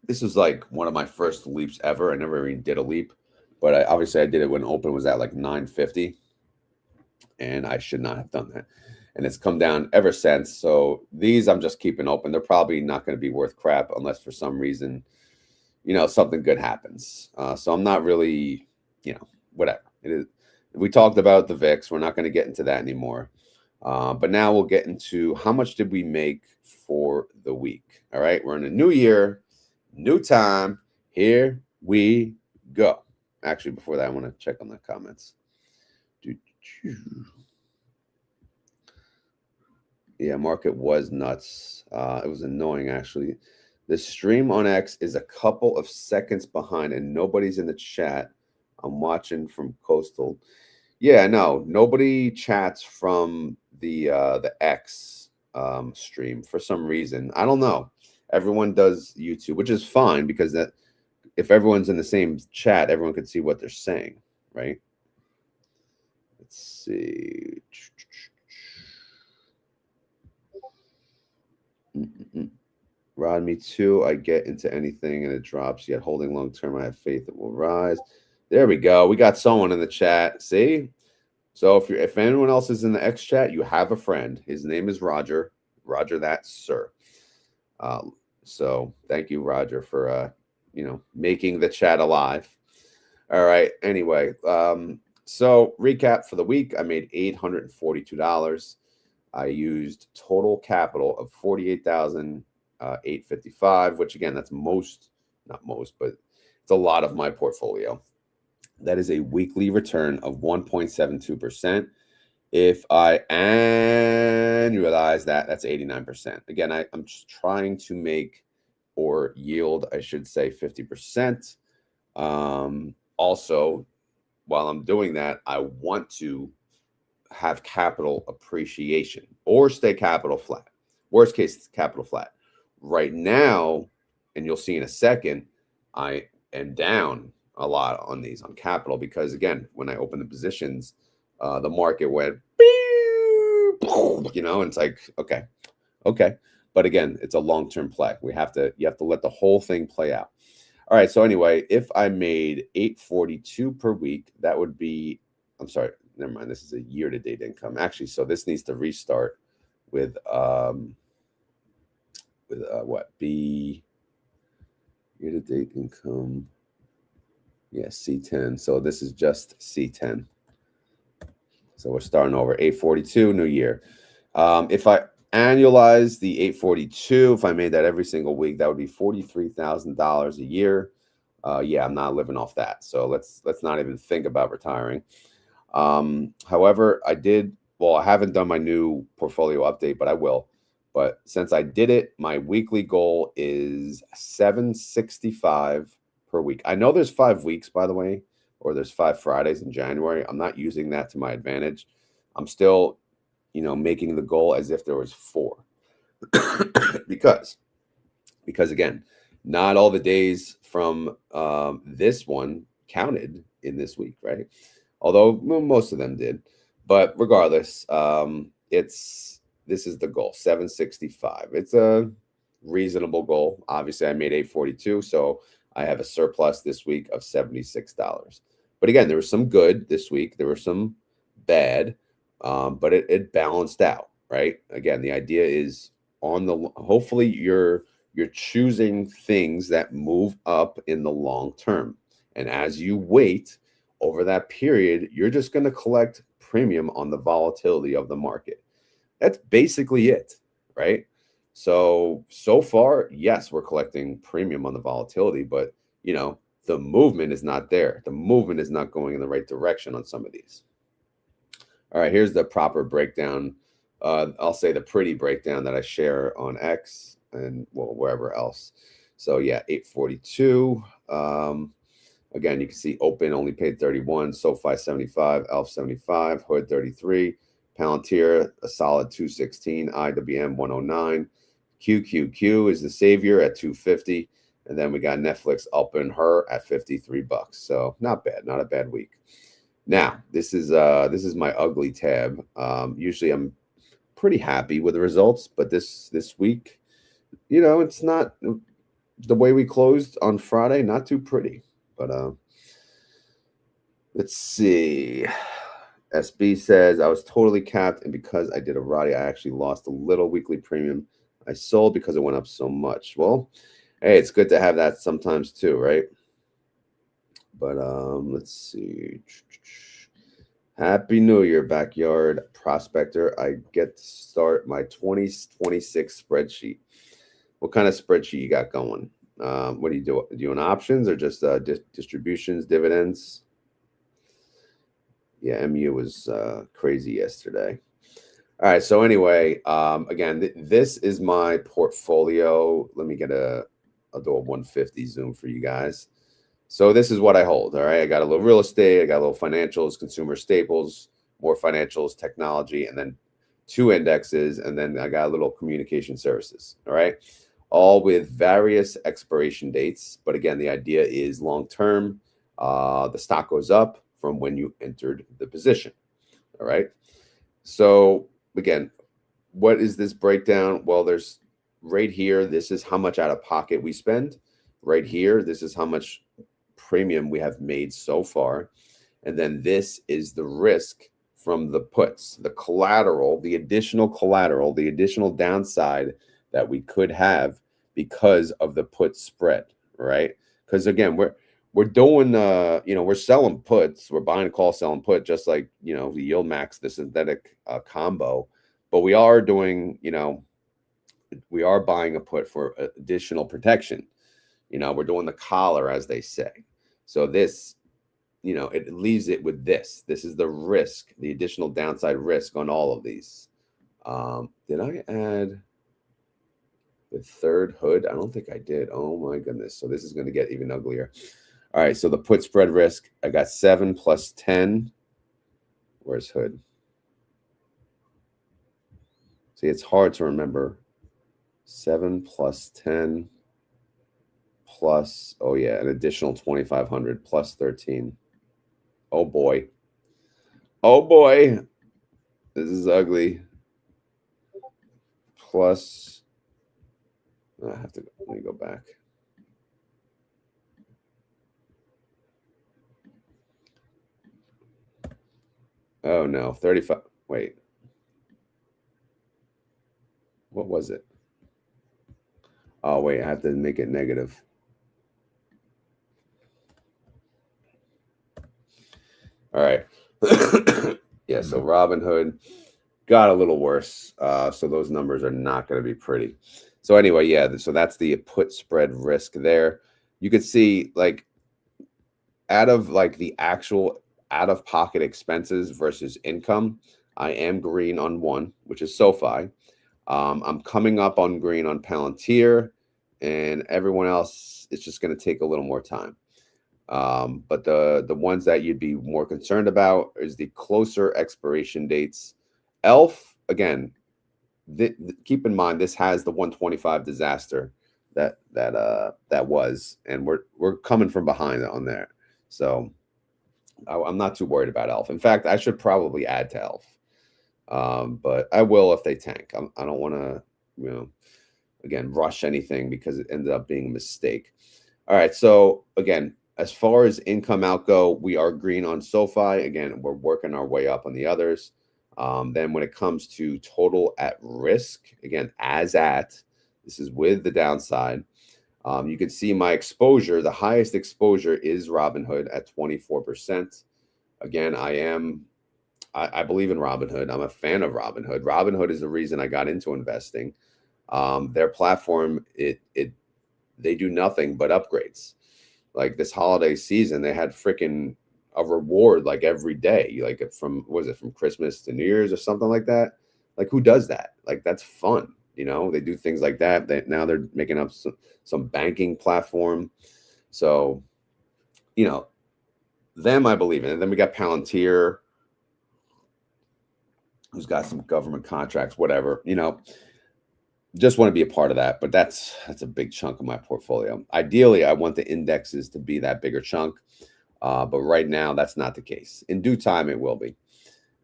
this was like one of my first leaps ever. I never even did a leap, but obviously I did it when open was at like 950, and I should not have done that. And it's come down ever since. So these I'm just keeping open. They're probably not going to be worth crap unless for some reason, something good happens. So I'm not really, whatever. It is. We talked about the VIX. We're not going to get into that anymore. But now we'll get into how much did we make for the week. All right. We're in a new year, new time. Here we go. Actually, before that, I want to check on the comments. Yeah, market was nuts. It was annoying, actually. The stream on X is a couple of seconds behind, and nobody's in the chat. I'm watching from Coastal. Yeah, no, nobody chats from the X stream for some reason. I don't know. Everyone does YouTube, which is fine because that if everyone's in the same chat, everyone can see what they're saying, right? Let's see. Rod, me too. I get into anything and it drops, yet holding long term, I have faith it will rise. There we go. We got someone in the chat. See? So if anyone else is in the X chat, you have a friend. His name is Roger. Roger that, sir. So thank you, Roger, for making the chat alive. All right. Anyway, so recap for the week, I made $842. I used total capital of $48,855, which again, that's not most, but it's a lot of my portfolio. That is a weekly return of 1.72%. If I annualize that, that's 89%. Again, I'm just trying to make or yield, I should say, 50%. Also, while I'm doing that, I want to have capital appreciation or stay capital flat. Worst case, it's capital flat. Right now, and you'll see in a second, I am down a lot on these on capital because, again, when I open the positions, the market went, and it's like, okay. But again, it's a long-term play. You have to let the whole thing play out. All right. So anyway, if I made $842 per week, that would be, I'm sorry, never mind. This is a year-to-date income. Actually, so this needs to restart with what? Be year-to-date income. Yeah, C10. So this is just C10. So we're starting over. 842, new year. If I annualize the 842, if I made that every single week, that would be $43,000 a year. Yeah, I'm not living off that. So let's not even think about retiring. However, I haven't done my new portfolio update, but I will. But since I did it, my weekly goal is $765 per week. I know there's 5 weeks, by the way, or there's 5 Fridays in January. I'm not using that to my advantage. I'm still, making the goal as if there was 4. because again, not all the days from this one counted in this week, right? Although most of them did. But regardless, this is the goal, 765. It's a reasonable goal. Obviously, I made 842, so I have a surplus this week of $76. But again, there was some good this week. There were some bad, but it balanced out, right? Again, the idea is on the, hopefully you're choosing things that move up in the long term. And as you wait over that period, you're just going to collect premium on the volatility of the market. That's basically it, right? So far, yes, we're collecting premium on the volatility, but you know, the movement is not there. The movement is not going in the right direction on some of these. All right, here's the proper breakdown. I'll say the pretty breakdown that I share on X and well, wherever else. So yeah, 842. Again, you can see open only paid 31, SoFi 75, ELF 75, Hood 33, Palantir a solid 216, IWM 109, QQQ is the savior at 250, and then we got Netflix up in her at 53 bucks. So not bad, not a bad week. Now this is my ugly tab. Usually I'm pretty happy with the results, but this week, you know, it's not the way we closed on Friday. Not too pretty, but let's see. SB says I was totally capped, and because I did a RODY, I actually lost a little weekly premium. I sold because it went up so much. Well, hey, it's good to have that sometimes too, right? But let's see. Happy New Year, Backyard Prospector. I get to start my 2026 spreadsheet. What kind of spreadsheet you got going? What do you do? Are you doing options or just distributions, dividends? Yeah, MU was crazy yesterday. All right, so anyway, again, this is my portfolio. Let me get I'll do a 150 zoom for you guys. So this is what I hold, all right? I got a little real estate, I got a little financials, consumer staples, more financials, technology, and then 2 indexes, and then I got a little communication services, all right? All with various expiration dates. But again, the idea is long-term. The stock goes up from when you entered the position, all right? So again, what is this breakdown? Well, there's right here, this is how much out of pocket we spend. Right here, this is how much premium we have made so far. And then this is the risk from the puts, the collateral, the additional collateral, the additional downside that we could have because of the put spread, right? Because again, we're doing you know, we're selling puts, we're buying a call, selling put, just like, you know, the YieldMax, the synthetic combo. But we are doing, you know, we are buying a put for additional protection. You know, we're doing the collar, as they say. So this, you know, it leaves it with this. This is the risk, the additional downside risk on all of these. Did I add the third hood? I don't think I did. Oh my goodness. So this is going to get even uglier. All right. So the put spread risk, I got 7 plus 10. Where's hood? See, it's hard to remember. 7 plus 10 plus, oh yeah, an additional 2,500 plus 13. Oh boy. Oh boy. This is ugly. Plus, I have to, let me go back. Oh no, 35. Wait. What was it? Oh wait, I have to make it negative. All right. Yeah, so Robinhood got a little worse. So those numbers are not going to be pretty. So anyway, yeah, so that's the put spread risk there. You could see, like, out of like the actual out-of-pocket expenses versus income, I am green on one, which is SoFi. I'm coming up on green on Palantir, and everyone else, it's just going to take a little more time. But the ones that you'd be more concerned about is the closer expiration dates. ELF, again, keep in mind this has the 125 disaster that was, and we're coming from behind on there. So I'm not too worried about ELF. In fact, I should probably add to ELF, but I will if they tank. I don't want to, you know, again, rush anything because it ended up being a mistake. All right, so again, as far as income out go, we are green on SoFi. Again, we're working our way up on the others. Then when it comes to total at risk, again, as at, this is with the downside. You can see my exposure. The highest exposure is Robinhood at 24%. Again, I believe in Robinhood. I'm a fan of Robinhood. Robinhood is the reason I got into investing. Their platform, they do nothing but upgrades. Like this holiday season, they had freaking a reward like every day, like from Christmas to New Year's or something like that. Like who does that? Like that's fun. They do things like that. Now they're making up some banking platform. So, them I believe in. And then we got Palantir, who's got some government contracts, whatever. Just want to be a part of that, but that's a big chunk of my portfolio. Ideally, I want the indexes to be that bigger chunk, but right now that's not the case. In due time, it will be.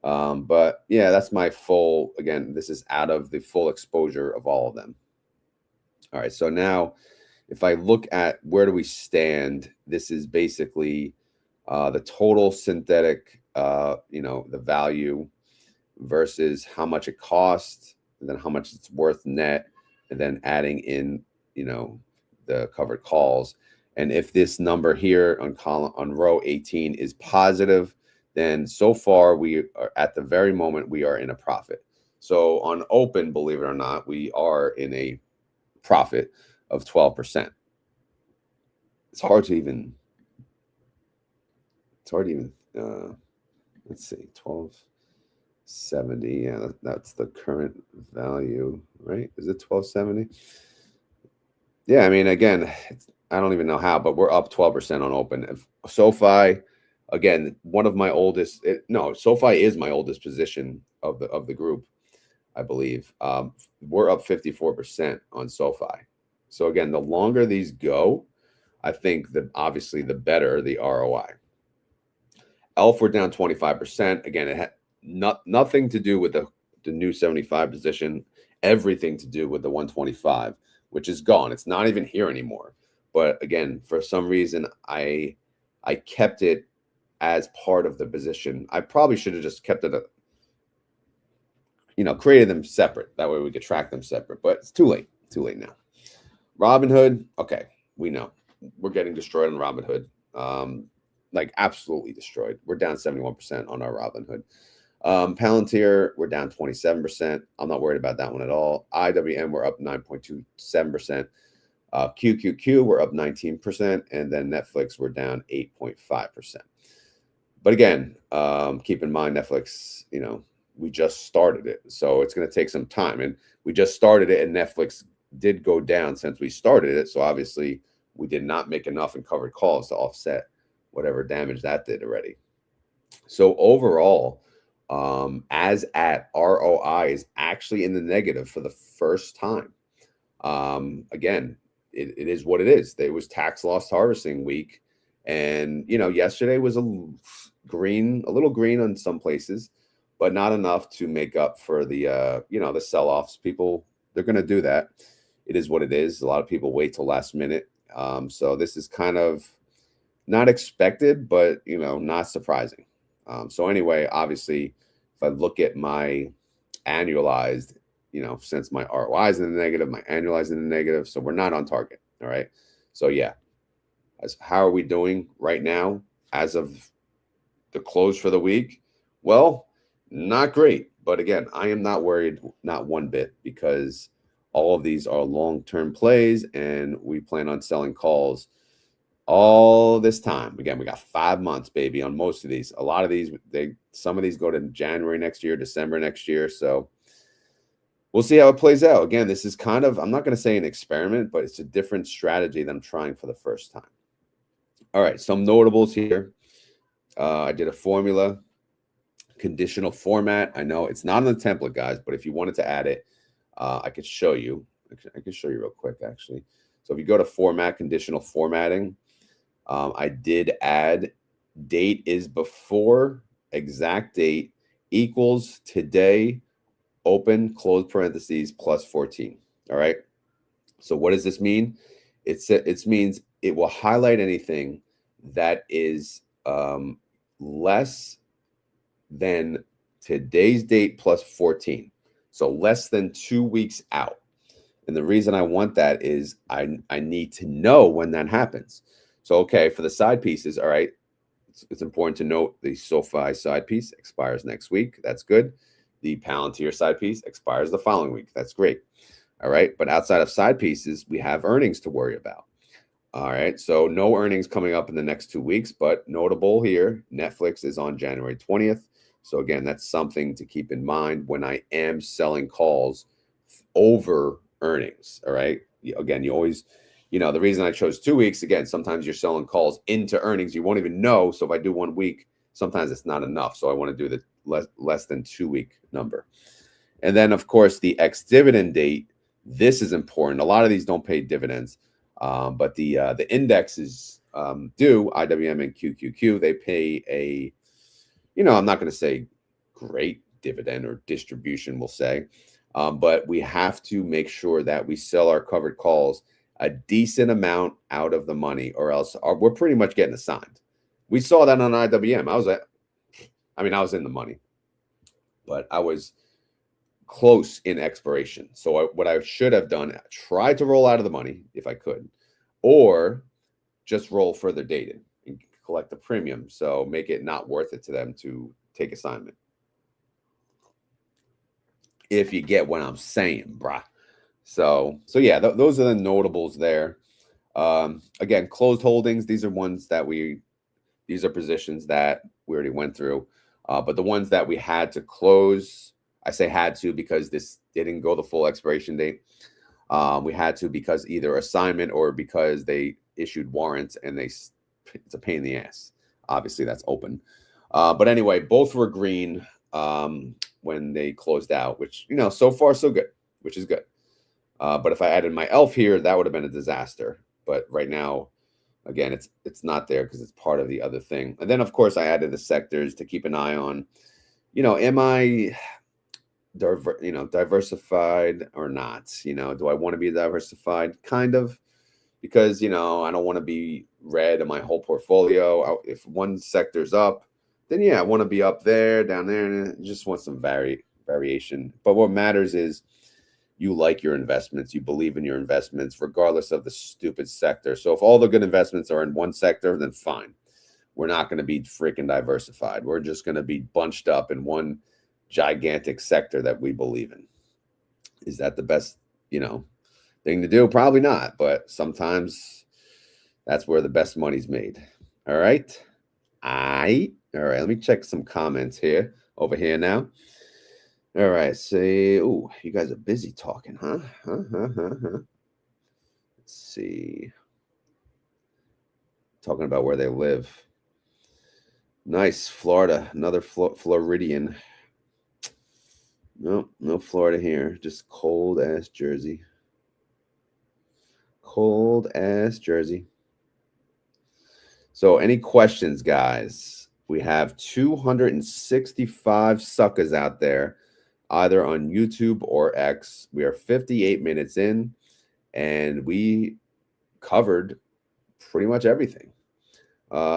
But yeah, that's my full. Again, this is out of the full exposure of all of them. All right, so now if I look at where do we stand, this is basically the total synthetic, the value versus how much it costs, and then how much it's worth net, and then adding in, the covered calls. And if this number here on row 18 is positive, then so far we are at the very moment we are in a profit. So on open, believe it or not, we are in a profit of 12%. It's hard to even let's see, 1270. Yeah, that's the current value, right? Is it 1270? Yeah, I mean, again, I don't even know how, but we're up 12% on open. SoFi, again, one of my oldest. SoFi is my oldest position of the group, I believe. We're up 54% on SoFi. So again, the longer these go, I think that obviously the better the ROI. ELF, we're down 25%. Again, it had nothing to do with the new 75 position, everything to do with the 125, which is gone. It's not even here anymore. But again, for some reason, I kept it as part of the position. I probably should have just kept it, created them separate. That way we could track them separate. But it's too late. Too late now. Robinhood, okay, we know we're getting destroyed on Robinhood. Like absolutely destroyed. We're down 71% on our Robinhood. Palantir, we're down 27%. I'm not worried about that one at all. IWM, we're up 9.27%. QQQ, we're up 19%. And then Netflix, we're down 8.5%. But again, keep in mind, Netflix, we just started it. So it's going to take some time. And we just started it, and Netflix did go down since we started it. So obviously, we did not make enough in covered calls to offset whatever damage that did already. So overall, as at ROI is actually in the negative for the first time. Again, it is what it is. It was tax loss harvesting week. And, yesterday was a little green on some places, but not enough to make up for the, the sell-offs. People, they're going to do that. It is what it is. A lot of people wait till last minute. So this is kind of not expected, but, not surprising. So anyway, obviously, if I look at my annualized, since my ROI is in the negative, my annualized in the negative, so we're not on target. All right. So yeah, how are we doing right now as of the close for the week? Well, not great. But again, I am not worried, not one bit, because all of these are long-term plays, and we plan on selling calls all this time. Again, we got 5 months, baby, on most of these. A lot of these, some of these go to January next year, December next year. So we'll see how it plays out. Again, this is kind of, I'm not going to say an experiment, but it's a different strategy that I'm trying for the first time. All right, some notables here. I did a formula, conditional format. I know it's not on the template, guys, but if you wanted to add it, I could show you. I can show you real quick, actually. So if you go to format, conditional formatting, I did add date is before, exact date equals today, open, close parentheses, plus 14. All right. So what does this mean? It means it will highlight anything that is less than today's date plus 14. So less than 2 weeks out. And the reason I want that is I need to know when that happens. So, okay, for the side pieces, all right, it's important to note the SOFI side piece expires next week. That's good. The PLTR side piece expires the following week. That's great. All right. But outside of side pieces, we have earnings to worry about. All right. So no earnings coming up in the next 2 weeks, but notable here, Netflix is on January 20th. So again, that's something to keep in mind when I am selling calls over earnings. All right. Again, you always, the reason I chose 2 weeks, again, sometimes you're selling calls into earnings. You won't even know. So if I do 1 week, sometimes it's not enough. So I want to do the less than 2 week number. And then, of course, the ex-dividend date. This is important. A lot of these don't pay dividends, but the indexes do, IWM and QQQ. They pay a, I'm not going to say great dividend or distribution, we'll say, but we have to make sure that we sell our covered calls a decent amount out of the money, or else we're pretty much getting assigned. We saw that on IWM. I was in the money, but I was close in expiration. So what I should have done, try to roll out of the money if I could, or just roll further dated and collect the premium. So make it not worth it to them to take assignment. If you get what I'm saying, brah. So yeah, those are the notables there. Again, closed holdings. These are ones that these are positions that we already went through. But the ones that we had to close, I say had to because this didn't go the full expiration date. We had to because either assignment or because they issued warrants and it's a pain in the ass. Obviously, that's open. But anyway, both were green when they closed out, which, so far so good, which is good. But if I added my ELF here, that would have been a disaster. But right now, again, it's not there because it's part of the other thing. And then, of course, I added the sectors to keep an eye on. Am I diversified or not? Do I want to be diversified? Kind of, because, I don't want to be red in my whole portfolio. If one sector's up, then yeah, I want to be up there, down there, and just want some variation. But what matters is you like your investments, you believe in your investments, regardless of the stupid sector. So if all the good investments are in one sector, then fine. We're not going to be freaking diversified. We're just going to be bunched up in one gigantic sector that we believe in. Is that the best, thing to do? Probably not, but sometimes that's where the best money's made. All right. All right. Let me check some comments here over here now. All right. Say, oh, you guys are busy talking, huh? Let's see. Talking about where they live. Nice. Florida. Another Floridian. No Florida here. Just cold ass Jersey. Cold ass Jersey. So any questions, guys? We have 265 suckers out there, either on YouTube or X. We are 58 minutes in, and we covered pretty much everything.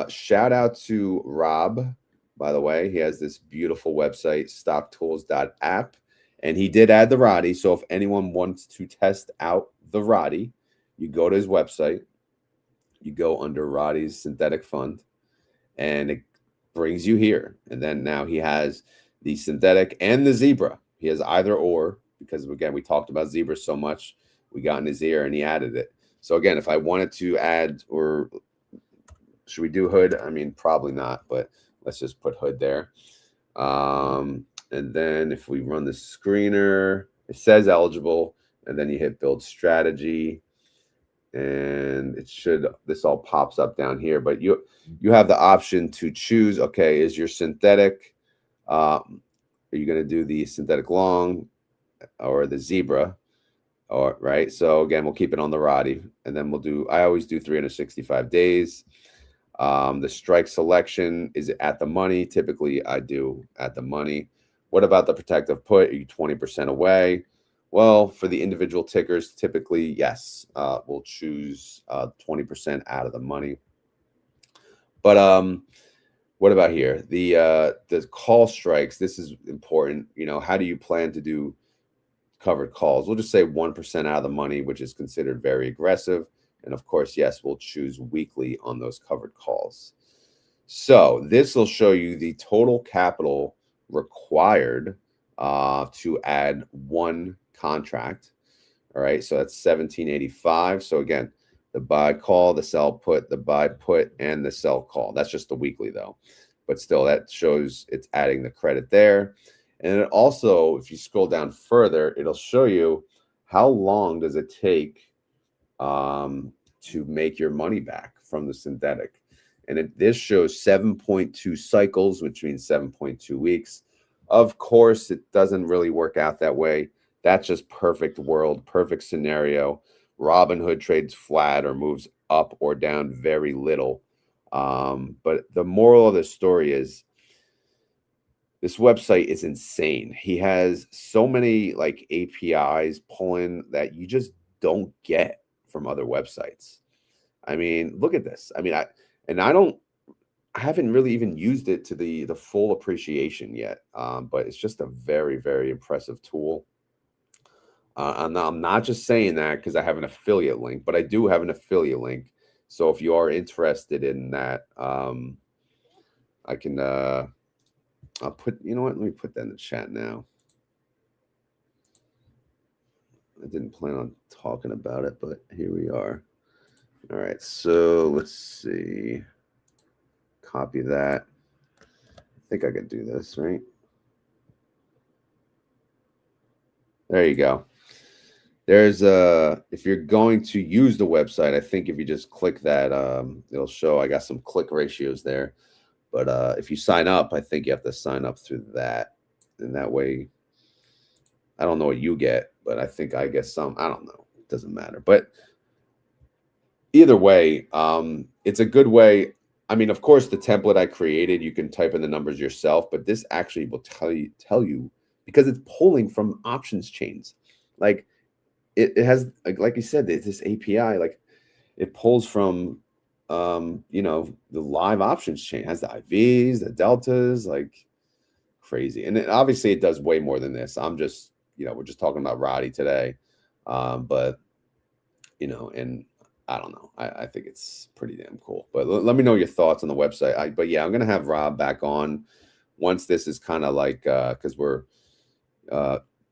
Shout out to Rob, by the way. He has this beautiful website, StockTools.app, and he did add the RODY. So if anyone wants to test out the RODY, you go to his website, you go under RODY's synthetic fund, and it brings you here. And then now he has the synthetic and the zebra. He has either or, because again, we talked about zebra so much, we got in his ear and he added it. So again, if I wanted to add, or should we do hood? I mean, probably not, but let's just put hood there. And then if we run the screener, it says eligible, and then you hit build strategy, and this all pops up down here, but you have the option to choose, okay, is your synthetic, are you going to do the synthetic long or the zebra, or right? So again, we'll keep it on the RODY, and then I always do 365 days. The strike selection, is it at the money? Typically I do at the money. What about the protective put? Are you 20% away? Well, for the individual tickers, typically, yes, we'll choose 20% out of the money. But What about here? The call strikes. This is important. You know, how do you plan to do covered calls? We'll just say 1% out of the money, which is considered very aggressive. And of course, yes, we'll choose weekly on those covered calls. So this will show you the total capital required to add one contract. All right, so that's 1785. So again, the buy call, the sell put, the buy put, and the sell call. That's just the weekly though, but still that shows it's adding the credit there. And it also, if you scroll down further, it'll show you how long does it take to make your money back from the synthetic. And this shows 7.2 cycles, which means 7.2 weeks. Of course, it doesn't really work out that way. That's just perfect world, perfect scenario. Robinhood trades flat or moves up or down very little. But the moral of the story is this website is insane. He has so many like APIs pulling that you just don't get from other websites. I mean, look at this. I mean, I haven't really even used it to the full appreciation yet. But it's just a very, very impressive tool. I'm not just saying that because I have an affiliate link, but I do have an affiliate link. So if you are interested in that, I can I'll put, you know what? Let me put that in the chat now. I didn't plan on talking about it, but here we are. All right, so let's see. Copy that. I think I could do this, right? There you go. There's if you're going to use the website, I think if you just click that, it'll show. I got some click ratios there. But if you sign up, I think you have to sign up through that. And that way, I don't know what you get, but I think I get some. I don't know. It doesn't matter. But either way, it's a good way. I mean, of course, the template I created, you can type in the numbers yourself, but this actually will tell you because it's pulling from options chains. Like it has, like you said, it's this API, like it pulls from, you know, the live options chain. It has the IVs, the deltas, like crazy. And obviously it does way more than this. I'm just, you know, we're just talking about RODY today. But, you know, and I don't know. I think it's pretty damn cool. But let me know your thoughts on the website. But yeah, I'm going to have Rob back on once this is kind of like, because we're,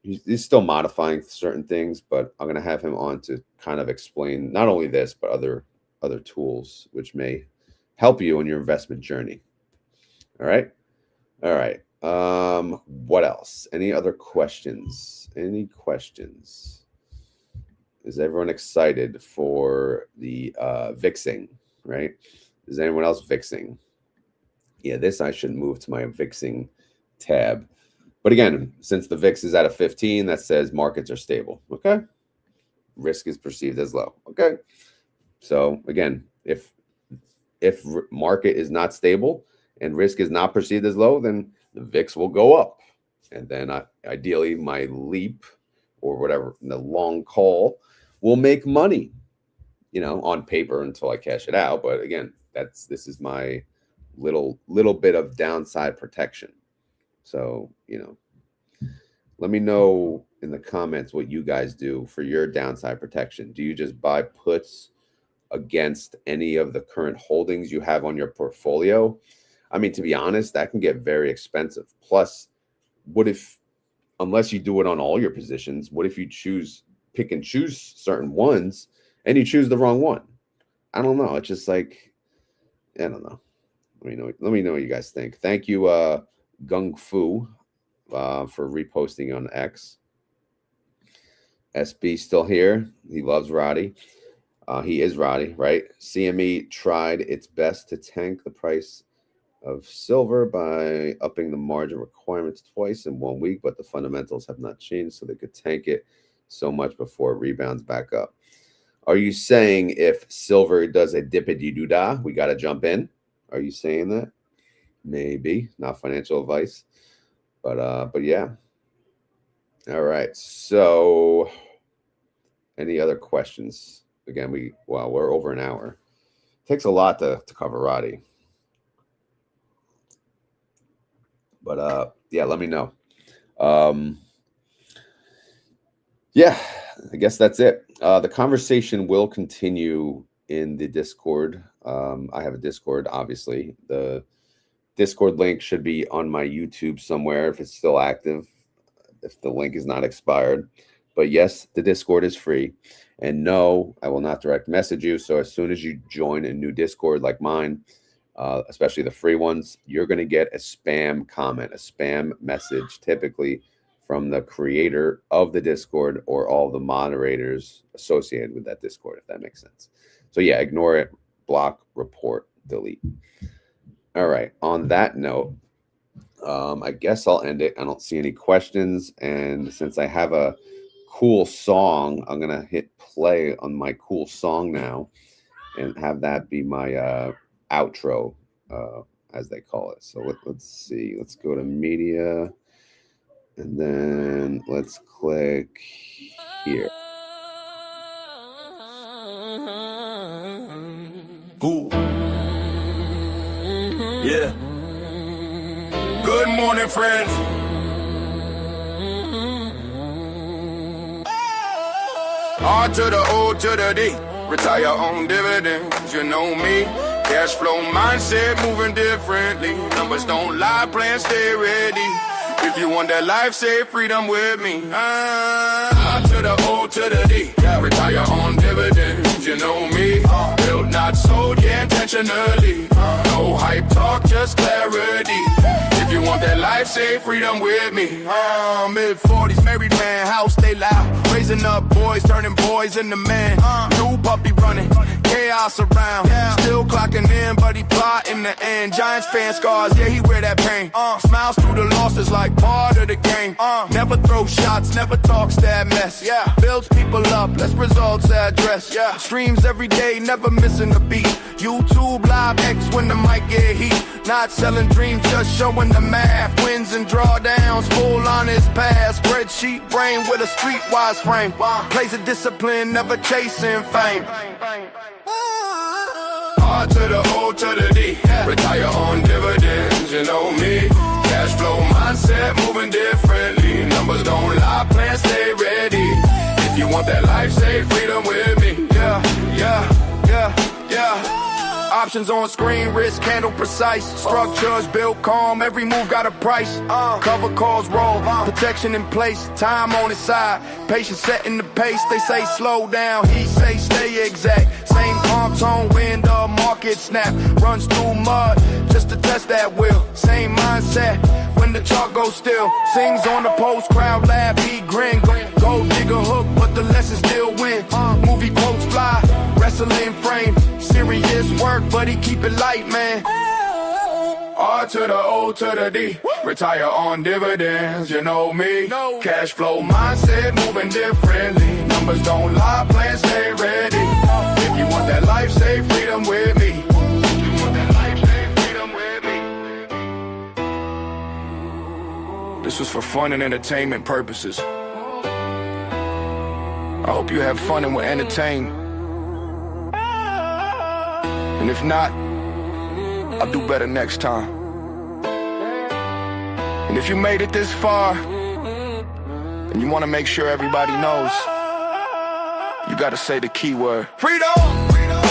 he's still modifying certain things, but I'm going to have him on to kind of explain not only this, but other tools which may help you on your investment journey. All right. All right. What else? Any other questions? Any questions? Is everyone excited for the VIXing, right? Is anyone else VIXing? Yeah, this I should move to my VIXing tab. But again, since the VIX is at a 15, that says markets are stable. Okay. Risk is perceived as low. Okay. So again, if market is not stable and risk is not perceived as low, then the VIX will go up. And then ideally my leap or whatever, the long call will make money, you know, on paper until I cash it out. But again, this is my little bit of downside protection. So, you know, let me know in the comments what you guys do for your downside protection. Do you just buy puts against any of the current holdings you have on your portfolio? I mean, to be honest, that can get very expensive. Plus, what if, unless you do it on all your positions, what if you pick and choose certain ones and you choose the wrong one? I don't know. It's just like, I don't know. Let me know what you guys think. Thank you, Gung Fu, for reposting on X. SB still here. He loves RODY. He is RODY, right? CME tried its best to tank the price of silver by upping the margin requirements twice in 1 week, but the fundamentals have not changed, so they could tank it so much before it rebounds back up. Are you saying if silver does a dippity-doo-dah, we got to jump in? Are you saying that? Maybe. Not financial advice. But yeah. All right. So any other questions? Again, we're over an hour. It takes a lot to cover RODY. But yeah, let me know. Yeah, I guess that's it. The conversation will continue in the Discord. I have a Discord, obviously. The Discord link should be on my YouTube somewhere if it's still active, if the link is not expired. But yes, the Discord is free. And no, I will not direct message you. So as soon as you join a new Discord like mine, especially the free ones, you're going to get a spam comment, a spam message, typically from the creator of the Discord or all the moderators associated with that Discord, if that makes sense. So yeah, ignore it, block, report, delete. All right. On that note, I guess I'll end it. I don't see any questions. And since I have a cool song, I'm going to hit play on my cool song now and have that be my outro, as they call it. So let's see. Let's go to media. And then let's click here. Ooh. Yeah. Good morning, friends. R to the O to the D. Retire on dividends, you know me. Cash flow mindset moving differently. Numbers don't lie, plans stay ready. If you want that life, say freedom with me. R to the O to the D. Retire on dividends, you know me. Built, not sold, yeah, intentionally. No hype talk, just clarity. If you want that life, say freedom with me. Mid-40s, married man, house stay loud. Raising up boys, turning boys into men. New puppy running, chaos around. Still clocking in, but he plot in the end. Giants fan scars, yeah, he wear that pain. Smiles through the losses like part of the game. Never throw shots, never talks that mess. Yeah, builds people up, less results address. Yeah, streams every day, never missing a beat. YouTube live X when the mic get heat. Not selling dreams, just showing the math. Wins and drawdowns, full on his path. Spreadsheet brain with a streetwise frame. Plays a discipline, never chasing fame. R to the O to the D. Retire on dividends, you know me. Cash flow mindset moving differently. Numbers don't lie, plans stay ready. If you want that life, say freedom with me. Yeah, yeah, yeah, yeah. Options on screen, risk handle precise. Structures built calm, every move got a price. Cover calls roll, protection in place. Time on his side, patience setting the pace. They say slow down, he say stay exact. Same calm tone when the market snap. Runs through mud, just to test that will. Same mindset when the chart goes still. Sings on the post, crowd laugh, he grin. Go dig a hook, but the lesson still win. Movie quotes fly, wrestling frame. Serious work, but he keep it light, man. R to the O to the D. Retire on dividends, you know me. Cash flow mindset moving differently. Numbers don't lie, plans stay ready. If you want that life, say freedom with me. If you want that life, say freedom with me. This was for fun and entertainment purposes. I hope you have fun and will entertain. And if not, I'll do better next time. And if you made it this far, and you want to make sure everybody knows, you got to say the key word. Freedom! Freedom!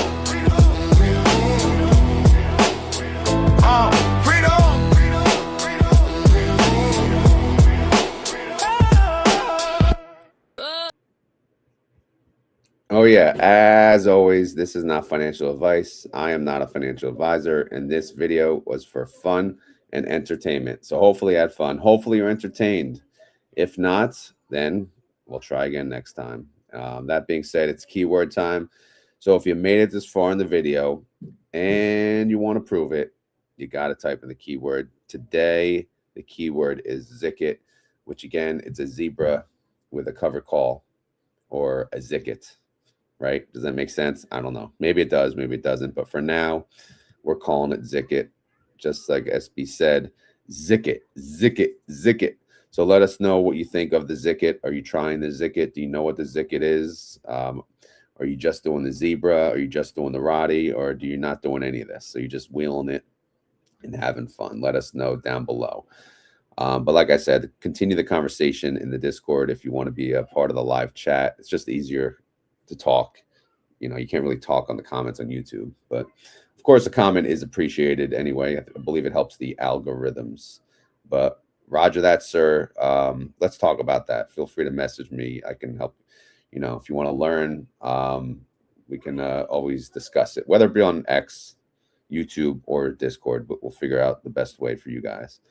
Oh yeah, as always, this is not financial advice. I am not a financial advisor, and this video was for fun and entertainment. So hopefully you had fun. Hopefully you're entertained. If not, then we'll try again next time. That being said, it's keyword time. So if you made it this far in the video and you want to prove it, you got to type in the keyword. Today, the keyword is Zicket, which again, it's a zebra with a cover call or a Zicket. Right? Does that make sense? I don't know. Maybe it does, maybe it doesn't. But for now, we're calling it Zicket. Just like SB said, Zicket, Zicket, Zicket. So let us know what you think of the Zicket. Are you trying the Zicket? Do you know what the Zicket is? Are you just doing the zebra? Are you just doing the RODY? Or do you not doing any of this? So you're just wheeling it and having fun. Let us know down below. But like I said, continue the conversation in the Discord if you want to be a part of the live chat. It's just easier to talk. You know, you can't really talk on the comments on YouTube, but of course, a comment is appreciated anyway. I believe it helps the algorithms. But roger that, sir. Let's talk about that. Feel free to message me. I can help. You know, if you want to learn, we can always discuss it, whether it be on X, YouTube, or Discord. But we'll figure out the best way for you guys.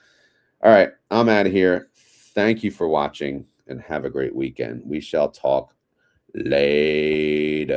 All right, I'm out of here. Thank you for watching and have a great weekend. We shall talk later.